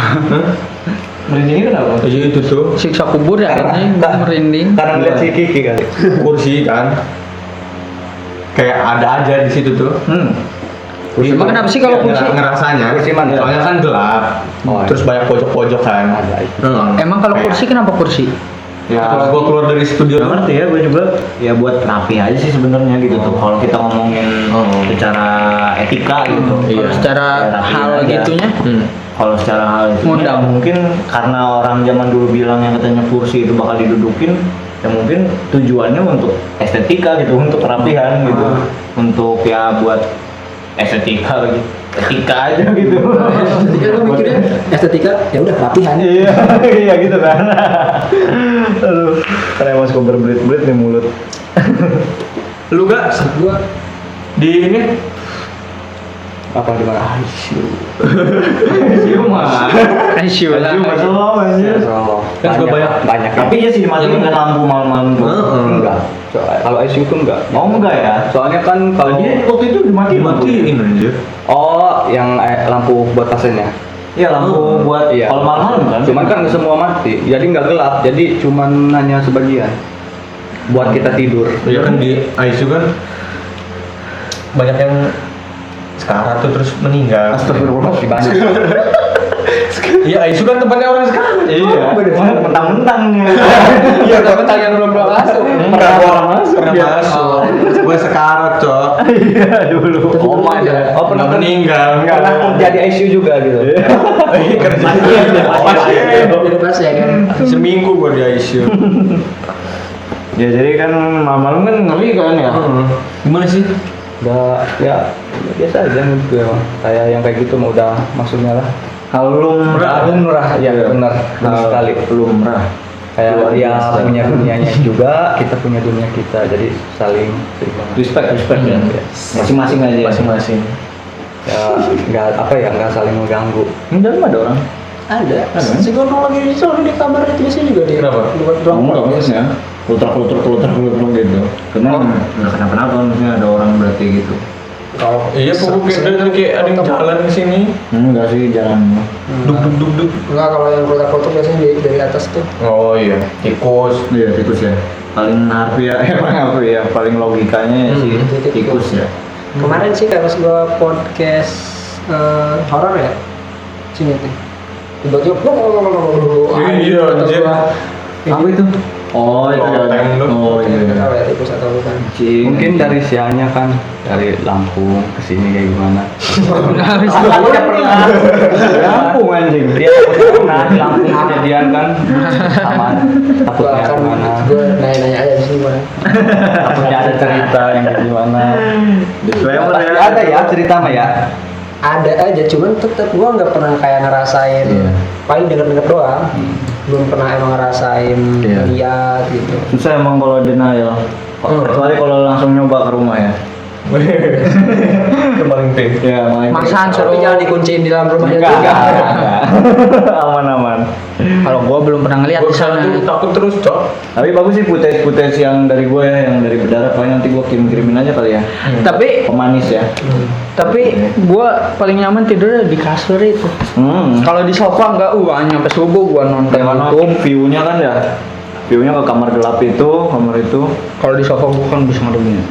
Merindingnya kenapa? Iya itu tuh Siksa kubur ya ini gua merinding. Karena ngeliat si Kiki kali. kursi kan. Kayak ada aja di situ tuh. Emang kenapa sih kalau kursi? Ngerasanya. Kursi mana? Soalnya kan gelap. Oh, iya. Terus banyak pojok-pojok kan. Ada itu. Emang kalau kursi kenapa kursi? Ya, terus gua keluar dari studio. Gak ngerti ya, gue juga ya buat rapi aja sih sebenarnya gitu tuh. Kalau kita ngomongin secara etika gitu. Iya. Secara Ya, rapiin hal aja. gitunya. Kalau secara hal itu Ngundang. mungkin karena orang zaman dulu bilang yang katanya kursi itu bakal didudukin, ya mungkin tujuannya untuk estetika gitu, untuk kerapihan gitu, untuk ya buat estetika gitu, etika aja gitu. Estetika gue mikirnya estetika ya udah kerapihan. Iya, iya gitu kan. Aduh, karena mas kok berbelit-belit nih mulut. Lu gak Gua di ini Apa di mana? Iya mah. Ratio lah. Iya masalah anjir. Kan juga banyak. Tapi ya sih dimatiin kan lampu malam-malam tuh. Enggak. Kalau ICU itu enggak. Oh enggak ya? Soalnya kan kalau Dia waktu itu dimatiin dimatiin anjir. oh yang lampu buat pasiennya. Iya lampu buat Iya. kalau malam kan. Cuman kan nggak semua mati, jadi nggak gelap, jadi cuman hanya sebagian buat kita tidur. Ya kan di ICU kan banyak yang sekarat tuh terus meninggal. Astagfirullah. Di banyak. Iya, ICU kan tempatnya orang sekarat. Iya. Mentang-mentang nih. iya tapi yang belum masuk. Pernah orang masuk. Pernah ya. masuk. Gue sekarat, Cok. Iya dulu. Koma aja. Oh Pernah meninggal. pernah kerja di ICU juga gitu. Iya, kerja. Jadi pas ya kan. Seminggu gue di ICU. Ya jadi kan malam-malam kan ngeri kan ya. Gimana sih? Udah ya biasa aja gitu ya. Kayak yang kayak gitu mah udah maksudnya lah. Lumrah, ya benar sekali. Lumrah. Kayak Luar dia biasa. punya dunianya juga, kita punya dunia kita, jadi saling Respect ya. Masing-masing aja. Masing-masing. ya nggak saling mengganggu. Ini dalam ada orang. Ada. Si gondrong lagi di kamar itu biasanya juga dia. Kenapa? Buat Kamu nggak biasanya. Kelutar gitu. Karena nggak kenapa-napa maksudnya ada orang berarti gitu. Kalau Iya, pokoknya kayak ada yang jalan ke sini. Enggak sih jalan. Duk. enggak kalau yang keluar biasanya dari atas tuh. Oh iya, tikus. Iya tikus ya. Paling harfiah ya, paling logikanya sih tikus ya. Kemarin sih pas gua podcast horor ya. Sini tuh. Tiba-tiba Iya, anjir. Apa itu? Oh itu ya. Loteng lu. Oh iya. Nggak tahu ya tikus atau bukan. Mungkin dari sianya kan dari Lampung ke sini kayak gimana. Takutnya pernah. Lampung anjing. Dia takutnya pernah di Lampung kejadian kan aman. Gua Takutnya akan gimana? gua nanya-nanya aja di sini mana. Takutnya ada cerita yang kayak gimana. Disclaimer Pasti ya. ada ya cerita mah ya. Ada aja, cuman tetap gua nggak pernah kayak ngerasain. Iya. Paling denger-denger doang. Belum pernah emang ngerasain Iya. lihat gitu. Susah emang kalau denial. Kecuali kalau langsung nyoba ke rumah ya. Kemarin pink. Ya, main. Maksaan Tapi suruh. jangan dikunciin di dalam rumahnya Enggak, juga. enggak. Aman-aman. Kalau gua belum pernah ngeliat di sana. Takut terus, Cok. Tapi bagus sih footage yang dari gue ya, yang dari berdarah. Paling nanti gue kirim-kirimin aja kali ya. Tapi Pemanis ya. gua paling nyaman tidurnya di kasur itu. Kalau di sofa enggak, nyampe subuh gua nonton Karena YouTube. view-nya kan ya, view-nya ke kamar gelap itu, kamar itu. Kalau di sofa gua kan bisa ngadepin.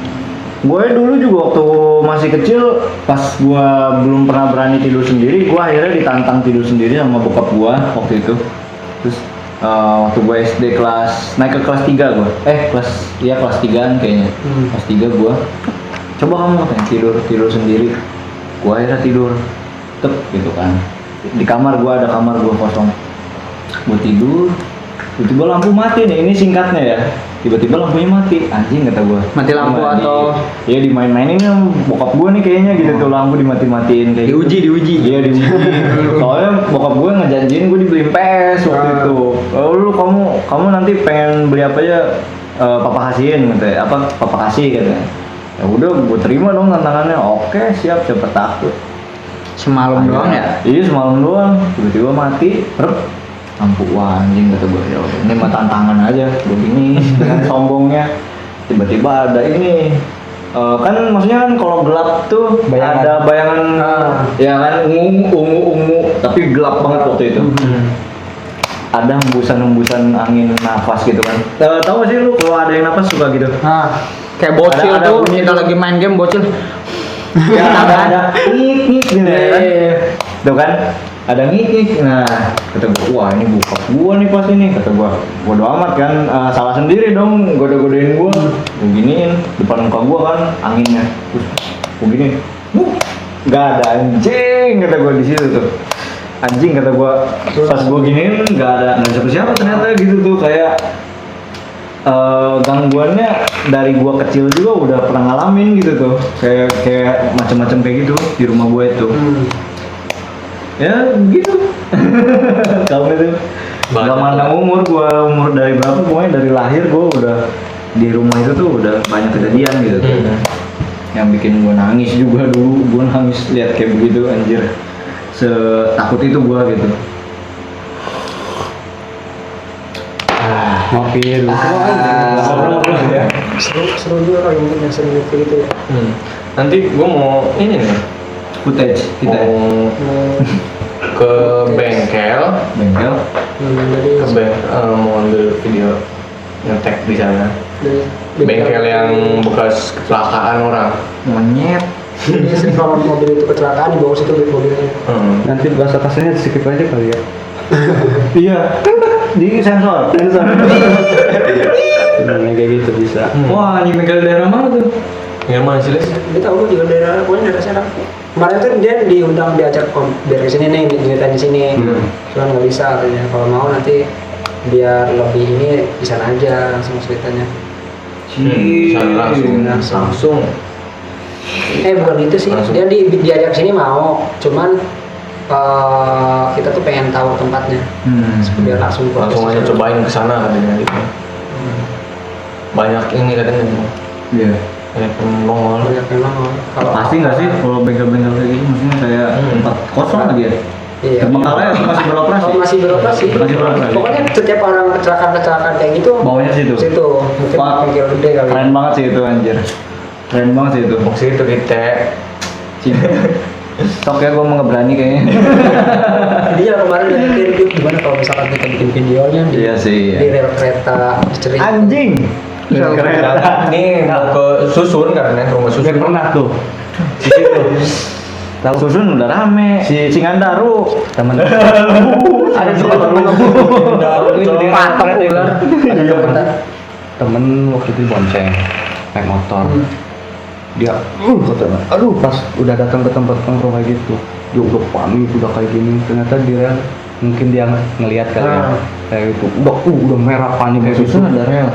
Gue dulu juga waktu masih kecil, pas gue belum pernah berani tidur sendiri, gue akhirnya ditantang tidur sendiri sama bokap gue waktu itu. Terus waktu gue SD naik ke kelas 3 gue, kelas 3an kayaknya. Kelas 3 gue, coba kamu katanya tidur sendiri. Gue akhirnya tidur, gitu kan. Di kamar gue, ada kamar gue kosong. Gue tidur, tiba-tiba lampu mati nih, ini singkatnya ya. Tiba-tiba lampunya mati, anjing kata gue. Mati lampu atau? Iya, dimain-mainin sama bokap gue nih kayaknya gitu tuh, lampu dimati-matiin kayak Diuji. Iya, diuji. Soalnya bokap gue ngejanjiin gue dibeliin PS waktu itu. Oh, lu kamu nanti pengen beli apa aja, papa kasihin katanya. Papa kasih katanya. Ya udah, gue terima dong tantangannya. Oke, siap, siapa takut. Semalam doang ya? Iya, semalam doang. Tiba-tiba mati, lampu, wah anjing kata gue, ya udah, ini mah tantangan aja gue gini dengan sombongnya. Tiba-tiba ada ini, kan maksudnya kan kalau gelap tuh ada bayangan, ya kan ungu tapi gelap banget waktu itu. Ada hembusan angin nafas gitu kan. Tahu gak sih lu kalau ada yang nafas suka gitu? Kayak bocil Ada tuh, bunyi kita tuh. lagi main game bocil. Ya ada ngik gitu ya kan. Tuh kan, ada ngik. Nah, kata gue, wah ini bokap gue nih pas ini. Kata gue, bodo amat kan, salah sendiri dong, goda-godain gue. Gue giniin, depan muka gue kan anginnya. Terus gue giniin, nggak ada anjing kata gue di situ tuh. Anjing kata gue, pas gue giniin nggak ada siapa ternyata gitu tuh. Kayak gangguannya dari gua kecil juga udah pernah ngalamin gitu tuh, kayak macam-macam kayak gitu di rumah gua itu. Ya gitu. Kamu itu nggak mandang umur dari berapa, pokoknya dari lahir gua udah di rumah itu tuh udah banyak kejadian gitu tuh. Yang bikin gua nangis juga dulu, gua nangis lihat kayak begitu, anjir, setakut itu gua gitu. Ngopi dulu. Ya. Seru juga kalau yang sering kayak gitu ya. Nanti gue mau ini nih, Footage kita ya. mau ke bengkel, Jadi mau ambil video ngetek di sana. Bengkel yang bekas kecelakaan orang. Monyet. Jadi sering kalau mobil itu kecelakaan di bawah situ mobilnya. Nanti bahasa kasarnya skip aja kali ya. Iya. Di sensor. Kayak gitu bisa. Wah, ini bengkel daerah mana tuh? Yang mana sih, Les? Dia tahu juga daerah, pokoknya daerah Serang. Kemarin tuh dia diundang, diajak biar kesini nih, diceritain di sini. Cuman nggak bisa katanya. Kalau mau nanti biar lebih ini di sana aja langsung ceritanya. Sana langsung. Bukan itu sih. Langsung. Dia diajak sini mau, cuman kita tuh pengen tahu tempatnya. Biar langsung Aja cobain ke sana katanya gitu. Banyak ini katanya. Iya. Banyak penongol. Banyak memang kalau Pasti nggak sih kalau bengkel-bengkel kayak gini, maksudnya kayak tempat kosong lagi ya? Iya. Terbengkalai masih beroperasi? Oh, masih beroperasi. Masih beroperasi. Pokoknya setiap orang kecelakaan kayak gitu Bawahnya situ? Situ. Mungkin Wah, bengkel gede kali. keren banget sih itu anjir. Keren banget sih itu. Maksud itu kita. Sok ya, gue mau ngeberani kayaknya. Dia kemarin dia mikir gimana kalau misalkan kita bikin videonya di, Iya sih, iya. di rel kereta cerita. Anjing! Kereta. Ini mau ke Susun karena ke rumah Susun. Pernah tuh. Di situ. Tahu Susun udah rame. Si Singandaru. Temen. Ada di Patok ular. Temen waktu itu bonceng naik motor. Dia katanya, aduh pas udah datang ke tempat nongkrong kayak gitu, dia udah panik, udah kayak gini. Ternyata dia mungkin dia ngelihat kali ya, kayak gitu. Udah merah panik kayak gitu. Susun ada rel.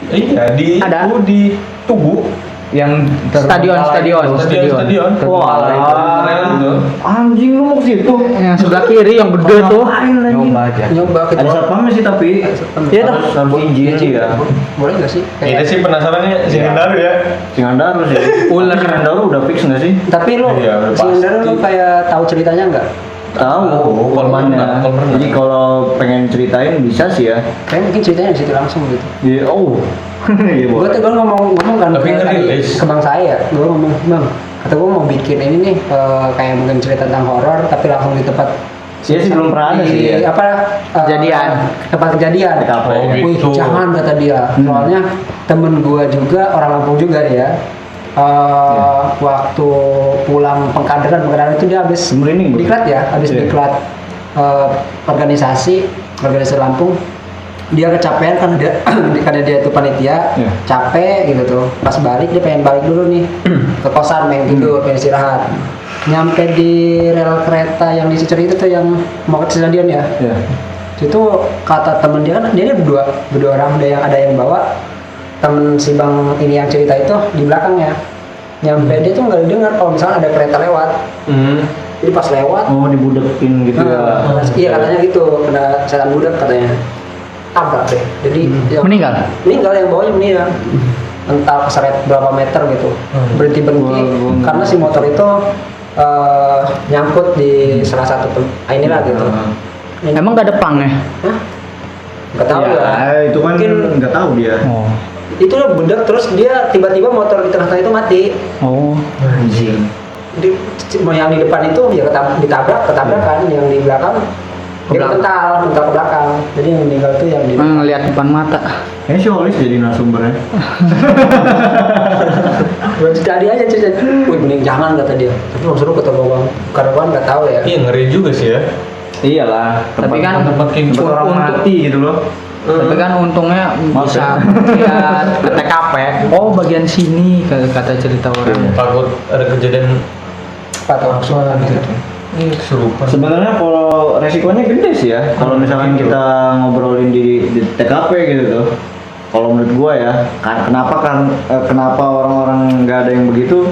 Iya, di Ada. di Tugu. yang Stadion. Stadion. Wah, Keren tuh. anjing lu mau ke situ. Yang sebelah kiri yang gede tuh. nyoba aja. Nyoba kita. Ada satpamnya sih tapi. Iya dah. Harus izin sih ya. Boleh nggak sih? Kita sih penasarannya Singandaru ya. Singandaru sih. Ular. Singandaru udah fix nggak sih? Tapi lu Iya, udah sebenarnya pasti. lu kayak tahu ceritanya nggak? Tahu. kalau Mana? pernah. Jadi kalau pengen ceritain bisa sih ya. Kayak mungkin ceritanya di situ langsung gitu. Iya. Oh. Iya Gue boleh. tuh ngomong kan Tapi ke ngerilis. bang saya, gue ngomong bang, kata gue mau bikin ini nih kayak mungkin cerita tentang horor tapi langsung di tempat Iya sih belum pernah ada sih ya. apa Kejadian. tempat kejadian. TKP. Oh, Wih gitu. jangan kata dia, soalnya temen gue juga orang Lampung juga dia. Waktu pulang pengkaderan itu dia habis Merinding gua. diklat ya, habis Iya. diklat organisasi Lampung. Dia kecapean karena dia itu panitia, Iya. capek gitu tuh. Pas balik dia pengen balik dulu nih ke kosan, pengen tidur, pengen istirahat. Nyampe di rel kereta yang di Ciceri itu tuh yang mau ke stadion ya. Iya. Itu kata temen dia kan dia berdua orang, ada yang bawa, temen si bang ini yang cerita itu di belakangnya. Nyampe dia tuh nggak dengar kalau misalnya ada kereta lewat. Jadi pas lewat, Oh dibudekin gitu ya. iya katanya gitu, kena setan budak katanya. Tabrak deh. Jadi yang Meninggal. yang bawahnya meninggal. Entah keseret berapa meter gitu. Berhenti Wah, karena si motor itu nyangkut di salah satu inilah gitu. Emang gak ada pangnya? Hah? Nggak tahu ya. Itu kan Mungkin nggak tahu dia. Oh. itu udah budak terus dia tiba-tiba motor di tengah-tengah itu mati. Oh. Anjing. Yang di depan itu ya ketabrakan, yang di belakang dia mental ke belakang. Jadi yang meninggal tuh yang di Ngeliat depan mata. Kayaknya si Olis jadi narasumbernya. tadi aja cerita. Wih mending jangan kata dia. Tapi mau suruh ketemu bang Karawan nggak tahu ya. Iya ngeri juga sih ya. Iyalah. Tapi kan tempat kayak gitu. Tempat orang untuk- mati gitu loh. Tapi kan untungnya Maaf bisa ya. lihat ke TKP. Oh bagian sini kata cerita orang. Takut ada kejadian Atau gitu. Ini kesurupan. Sebenarnya kalau resikonya gede sih ya. Kalau misalkan kita ngobrolin di TKP gitu tuh. Kalau menurut gua ya, kenapa orang-orang nggak ada yang begitu?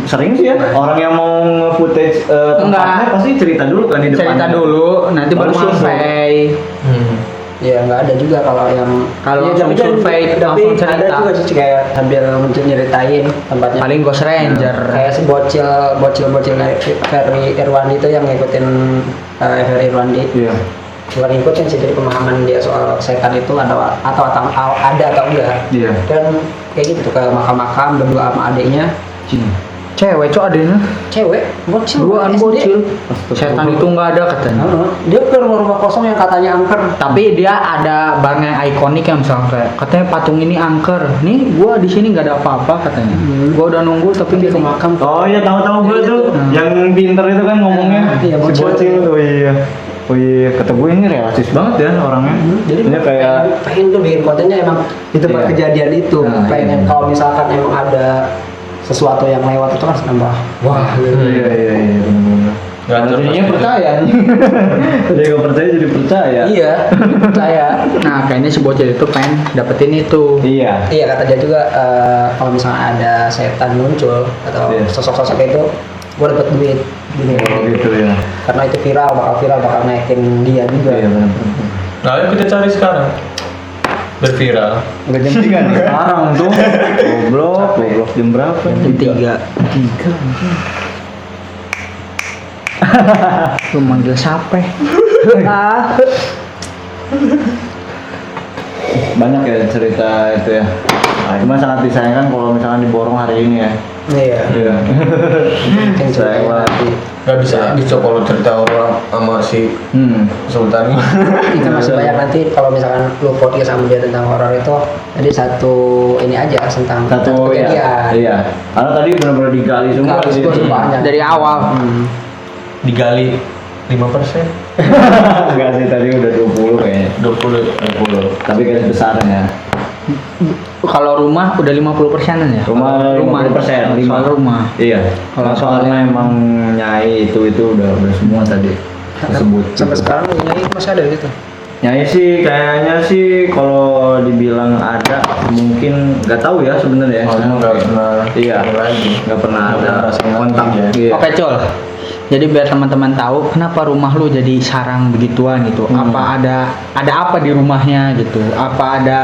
Sering sih ya. Orang yang mau nge-footage tempatnya Enggak. pasti cerita dulu kan di depan. Cerita dulu, nanti baru Baru masuk. survei. ya nggak ada juga kalau yang Kalau ya, langsung tapi survei, tapi langsung cerita. ada juga sih kayak sambil nyeritain tempatnya. Paling Ghost Ranger. Kayak si bocil Ferry Irwandi itu yang ngikutin Ferry Irwandi. Iya. Bukan ngikutin sih, jadi pemahaman dia soal setan itu ada atau enggak. Iya. Dan kayak gitu ke makam-makam berdua sama adiknya. Cewek cok adanya. Cewek, bocil. Duaan SD. bocil. Setan itu nggak ada katanya. Dia ke rumah kosong yang katanya angker. Tapi dia ada barang yang ikonik yang misalnya kayak katanya patung ini angker. Nih gua di sini nggak ada apa-apa katanya. Gua udah nunggu tapi Dia dia ke makam. Oh iya tahu-tahu gue Iya, tuh. tuh. Yang pinter itu kan ngomongnya. Iya, Si bocil. bocil. Oh iya. Oh iya, kata gue ini realistis banget ya orangnya. Jadi Ini kayak pengen tuh bikin kontennya emang di tempat Iya. kejadian itu. Nah, Pengen iya. kalau misalkan emang ada sesuatu yang lewat itu kan nambah. Wah, iya benar-benar. Gacor Jadinya pasti. percaya nih. Tadi gak percaya jadi percaya. Iya, percaya. Nah kayaknya si bocil itu pengen dapetin itu. Iya. Iya kata dia juga kalau misalnya ada setan muncul atau Iya. sosok-sosok itu, gue dapet duit. Gini. Oh gitu ya. Karena itu bakal naikin dia juga. Iya benar. Nah ayo kita cari sekarang. Berviral. Enggak jam 3 nih. Sekarang tuh. Goblok jam berapa? Jam 3. Lu manggil siapa? Ah. Banyak ya cerita itu ya. Cuma sangat disayangkan kalau misalkan diborong hari ini ya. Iya. Iya. Yang cerita Sayang nanti. Gak bisa habis cok kalau cerita orang sama si Sultan. Itu masih banyak nanti kalau misalkan lu podcast sama dia tentang horor itu, jadi satu ini aja tentang Satu ya. kejadian. Iya. Karena tadi benar-benar digali semua. Gali di semua situ. banyak. Dari awal. Digali 5%. Enggak sih tadi udah 20 kayaknya. 20. Tapi garis besarnya ya. Kalau rumah udah 50%-an ya. Rumah 50%, Soal rumah. Iya. Kalau soalnya emang nyai itu udah semua tadi tersebut. Sampai sekarang Nyai masih ada gitu. Nyai sih kayaknya sih kalau dibilang ada mungkin nggak tahu ya sebenarnya. Soalnya nggak pernah Iya, lagi. nggak pernah Nggak ada pernah rasain kontak. lagi, ya. Iya. Oke Col, jadi biar teman-teman tahu kenapa rumah lu jadi sarang begituan gitu. Apa ada apa di rumahnya gitu? Apa ada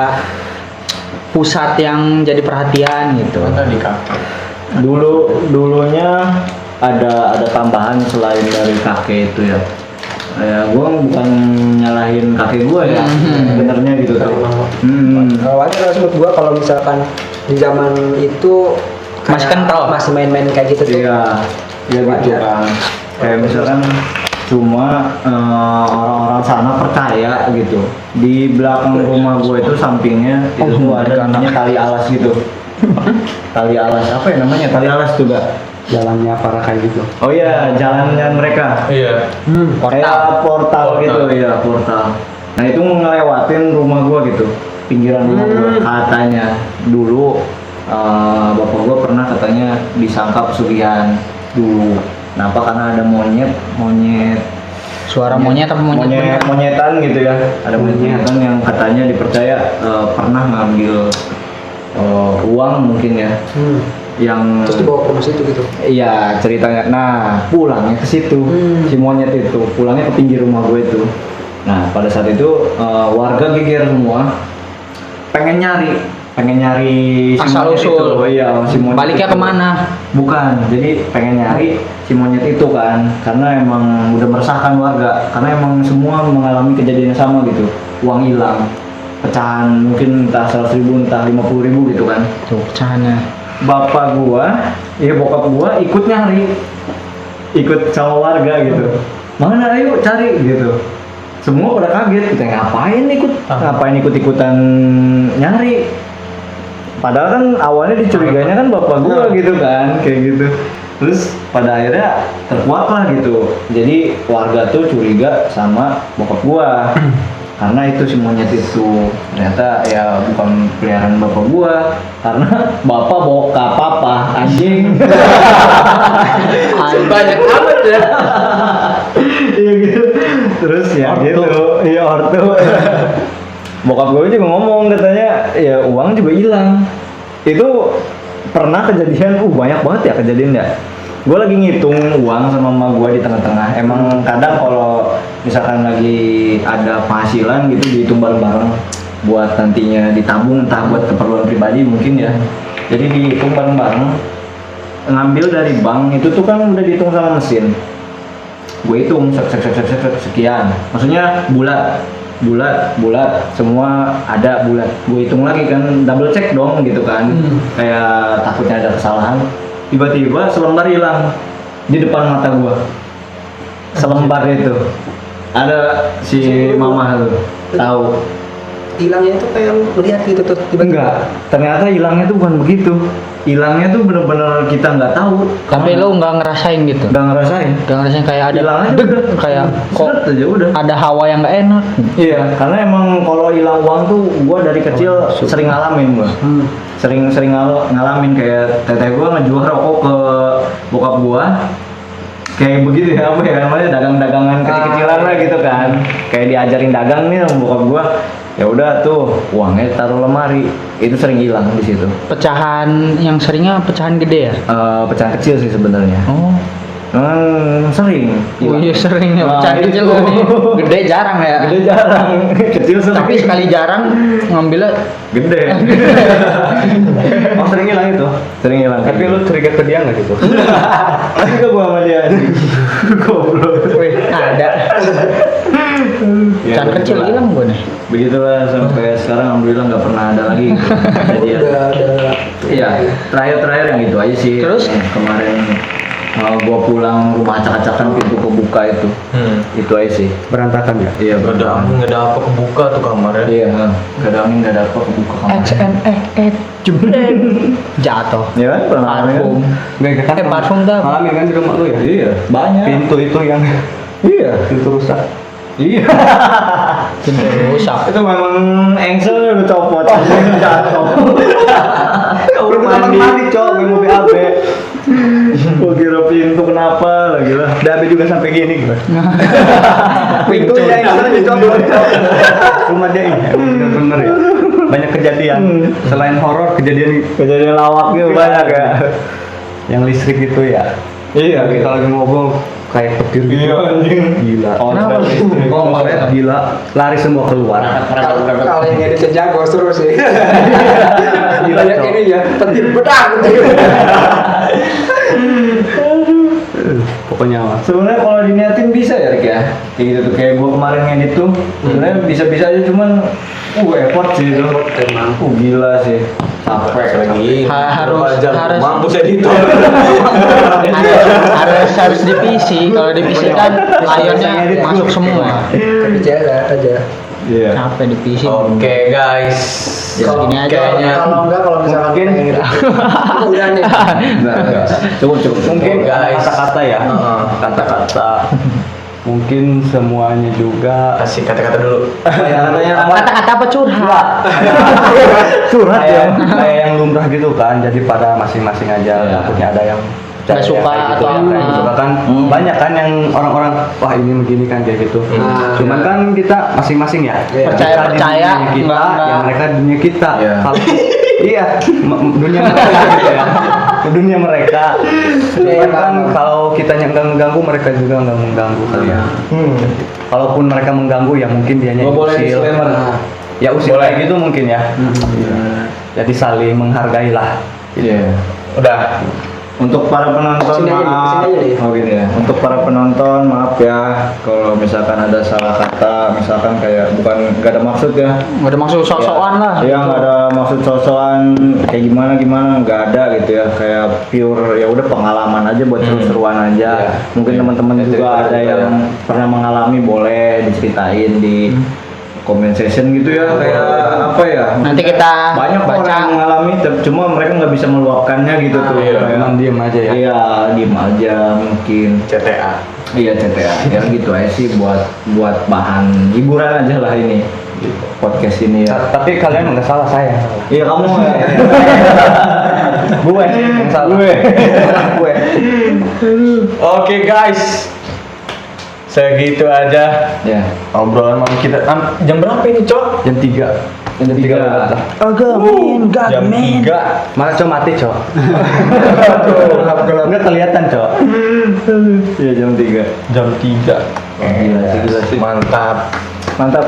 pusat yang jadi perhatian gitu? Kan tadi kakak. Dulunya ada tambahan selain dari kakek itu ya. Ya, gue bukan nyalahin kakek gue ya, sebenarnya gitu tuh. Awalnya kalau sebut gua kalau misalkan di zaman itu Masih kayak kental. masih main-main kayak gitu tuh. Iya, ya gitu Wajar. kan. Kayak misalkan cuma orang-orang sana percaya gitu. Di belakang rumah gue itu sampingnya itu tuh ada namanya tali alas gitu. Tali alas apa ya namanya? Tali alas juga. Jalannya para kayak gitu. Oh iya, jalannya mereka. Iya. Kayak portal gitu, iya portal. Nah itu ngelewatin rumah gua gitu, pinggiran rumah gua. Katanya dulu bapak gua pernah katanya disangka pesugihan dulu. Kenapa? Karena ada monyet Suara monyet apa monyet bener? monyetan gitu ya. Ada monyetan yang katanya dipercaya pernah ngambil uang mungkin ya. Yang Terus dibawa ke rumah situ gitu. iya ceritanya. Nah pulangnya ke situ si monyet itu pulangnya ke pinggir rumah gue itu. Nah pada saat itu warga geger semua pengen nyari si Asal monyet usul. itu. Oh, iya si monyet Baliknya itu. kemana? Bukan, jadi pengen nyari si monyet itu kan karena emang udah meresahkan warga karena emang semua mengalami kejadian yang sama gitu. Uang hilang, pecahan mungkin entah 100.000 entah 50.000 gitu kan. Tuh pecahannya. Bokap gua ikut nyari, ikut sama warga gitu. Mana ayo cari gitu. Semua pada kaget, kita ngapain ikut-ikutan nyari. Padahal kan awalnya dicuriganya kan bapak gua gitu kan, kayak gitu. Terus pada akhirnya terkuak lah gitu. Jadi warga tuh curiga sama bokap gua. Karena itu si monyet itu ternyata ya bukan peliharaan bapak gua karena bapak bokap papa anjing. Banyak amat ya. Iya gitu. Terus ya Ortu. gitu. Iya ortu. Bokap gue juga ngomong katanya ya uang juga hilang. Itu pernah kejadian banyak banget ya kejadian ya. Gue lagi ngitung uang sama mama gue di tengah-tengah. Emang kadang kalau misalkan lagi ada penghasilan gitu dihitung bareng-bareng buat nantinya ditabung entah buat keperluan pribadi mungkin ya. Jadi dihitung bareng-bareng. Ngambil dari bank itu tuh kan udah dihitung sama mesin. Gue hitung sekian. Maksudnya bulat semua ada bulat. Gue hitung lagi kan double check dong gitu kan. Kayak takutnya ada kesalahan. Tiba-tiba selembar hilang di depan mata gua. Selembar itu ada si mama tuh tahu. Hilangnya itu kayak melihat gitu tuh tiba-tiba. Enggak, ternyata hilangnya tuh bukan begitu. Hilangnya tuh bener-bener kita nggak tahu. Tapi lo nggak ngerasain gitu? nggak ngerasain. Nggak ngerasain kayak ada Hilang aja deg, udah. kayak kok Seret aja udah. ada hawa yang nggak enak. Iya, karena emang kalau hilang uang tuh gua dari kecil sering ngalamin gua. Sering ngalamin kayak teteh gua ngejual rokok ke bokap gua. Kayak begitu ya, apa ya namanya dagang-dagangan kecil-kecilan lah gitu kan. Kayak diajarin dagang nih sama bokap gua. Ya udah tuh uangnya taruh lemari. Itu sering hilang di situ. Pecahan yang seringnya pecahan gede ya? Pecahan kecil sih sebenarnya. Oh, Sering. oh iya sering ya Nah, pecahan itu. kecil nih. Gede jarang ya. Gede jarang, kecil sering. Tapi sekali jarang ngambilnya Gede. Oh sering hilang itu? Sering hilang. Tapi lu curiga ke dia nggak gitu? Tapi gak gua sama dia. Goblok. wih, ada. Ya, Pecahan kecil begitulah. hilang gue nih. Begitulah sampai sekarang alhamdulillah nggak pernah ada lagi kejadian. Udah. Iya, terakhir yang gitu aja sih. Terus? Kemarin gua pulang rumah acak-acakan pintu kebuka itu. Itu aja sih. Berantakan ya? Iya, Nggak ada apa kebuka tuh kamarnya. Iya, gak ada angin, gak ada apa kebuka kamar. Jebret. Jatuh. Iya kan, pernah Parfum. Nggak kan? Parfum dah. Ngalamin kan di rumah lu ya? Iya, banyak. Pintu itu yang Iya. pintu rusak. Iya. Pintu rusak. Itu memang engselnya udah copot. Jatuh. Udah mandi cok, gue mau BAB. Gua kira pintu kenapa lagi lah. BAB juga sampai gini gue. Pintu yang engselnya dicopot. Rumah dia ini bener-bener ya. banyak kejadian. Selain horor, Kejadian lawak gitu banyak ya. yang listrik itu ya. Iya, Kita lagi ngobrol kayak petir gitu. Iya, anjing. Gila. Kenapa? Komplit gila. Lari semua keluar. Kalau yang edit jago seru sih. Gila, Banyak Cok. ini ya, petir bedak. Pokoknya mah. Sebenarnya kalau diniatin bisa ya Rik ya. Kayak gitu tuh kayak gua kemarin ngedit tuh. Sebenarnya bisa-bisa aja cuman effort sih itu. Emang. Gila sih. Capek lagi. harus Mampus editor. harus di PC. Kalau di PC kan layarnya masuk semua. Tapi aja. Iya. Capek di PC. Oke guys. Ya, segini aja. Kayaknya Kalau enggak, kalau misalkan Mungkin. pengen gitu. Udah nih. Cukup. Mungkin Guys. kata-kata ya. Kata-kata. Mungkin semuanya juga. Kasih kata-kata dulu. Kata-kata apa curhat? Curhat ya. Kayak yang lumrah gitu kan. Jadi pada masing-masing aja. Iya. Takutnya ada yang Nggak suka kayak gitu, atau yang kayak apa. gitu kan banyak kan yang orang-orang wah ini begini kan kayak gitu. Cuman kan kita masing-masing ya. Iya. Kita di Percaya, dunia kita, enggak. yang mereka di dunia kita. Iya. Kalau iya, dunia mereka gitu ya. Dunia mereka. Cuman kan kalau kita yang nggak mengganggu, mereka juga nggak mengganggu kali ya. Kalaupun mereka mengganggu ya mungkin dianya Gak boleh usil. disclaimer. Ya usil kayak gitu mungkin ya. Jadi saling menghargai lah. Iya. Udah. Untuk para penonton Sini aja, maaf. sini aja deh. Oh gini ya. Untuk para penonton maaf ya kalau misalkan ada salah kata, misalkan kayak gak ada maksud ya. Nggak ada maksud sok-sokan lah. Iya nggak ada maksud sosokan kayak gimana nggak ada gitu ya kayak pure ya udah pengalaman aja buat seru-seruan aja. Mungkin teman-teman juga ada yang pernah mengalami boleh diceritain di comment session gitu ya kayak apa ya. Nanti kita banyak baca. orang yang mengalami cuma mereka nggak bisa meluapkannya gitu tuh. Kayak- Cuman diem aja ya. Iya diem aja mungkin. CTA. Iya CTA ya gitu aja sih buat bahan hiburan aja lah ini podcast ini ya. Tapi kalian nggak salah saya. Iya kamu ya. Gue yang salah. Gue. Oke guys. Segitu aja Ya. obrolan malam kita. Jam berapa ini, Cok? Jam 3. Jam 3. Jam 3. Mana Cok mati Cok? Nggak kelihatan Cok. Iya jam 3. Jam 3. Gila sih. Mantap. Mantap.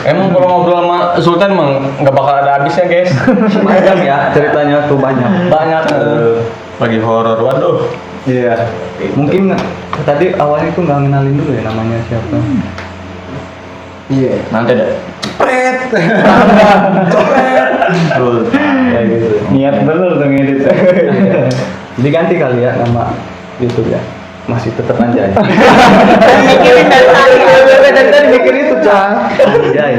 Emang kalau ngobrol sama Sultan emang nggak bakal ada habisnya, guys. Panjang ya ceritanya tuh banyak. Banyak. Lagi horor. Waduh. Iya. Mungkin tadi awalnya tuh nggak ngenalin dulu ya namanya siapa. Iya. Nanti deh. Kayak gitu. Niat bener tuh ngedit. Jadi ganti kali ya nama YouTube ya. Masih tetap anjay. Mikirin dari tadi mikir itu Cok. Anjay.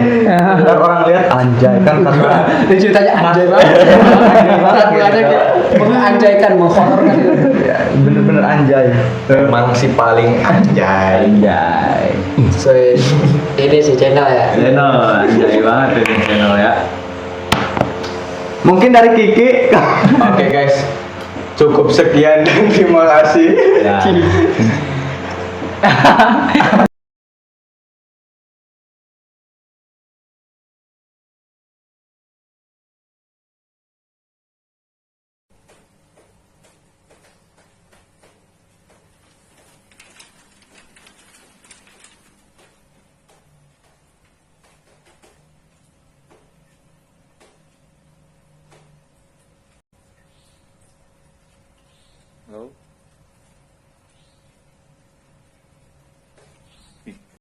Ntar orang lihat anjay kan karena Dan ceritanya anjay banget. Mulanya kayak menganjaykan, menghororkan. ya, bener-bener anjay. Emang si paling anjay. Anjay. So, ini si channel ya. Channel anjay banget ini channel ya. Mungkin dari Kiki. Oke, guys. Cukup sekian dan terima kasih. Ya. Halo.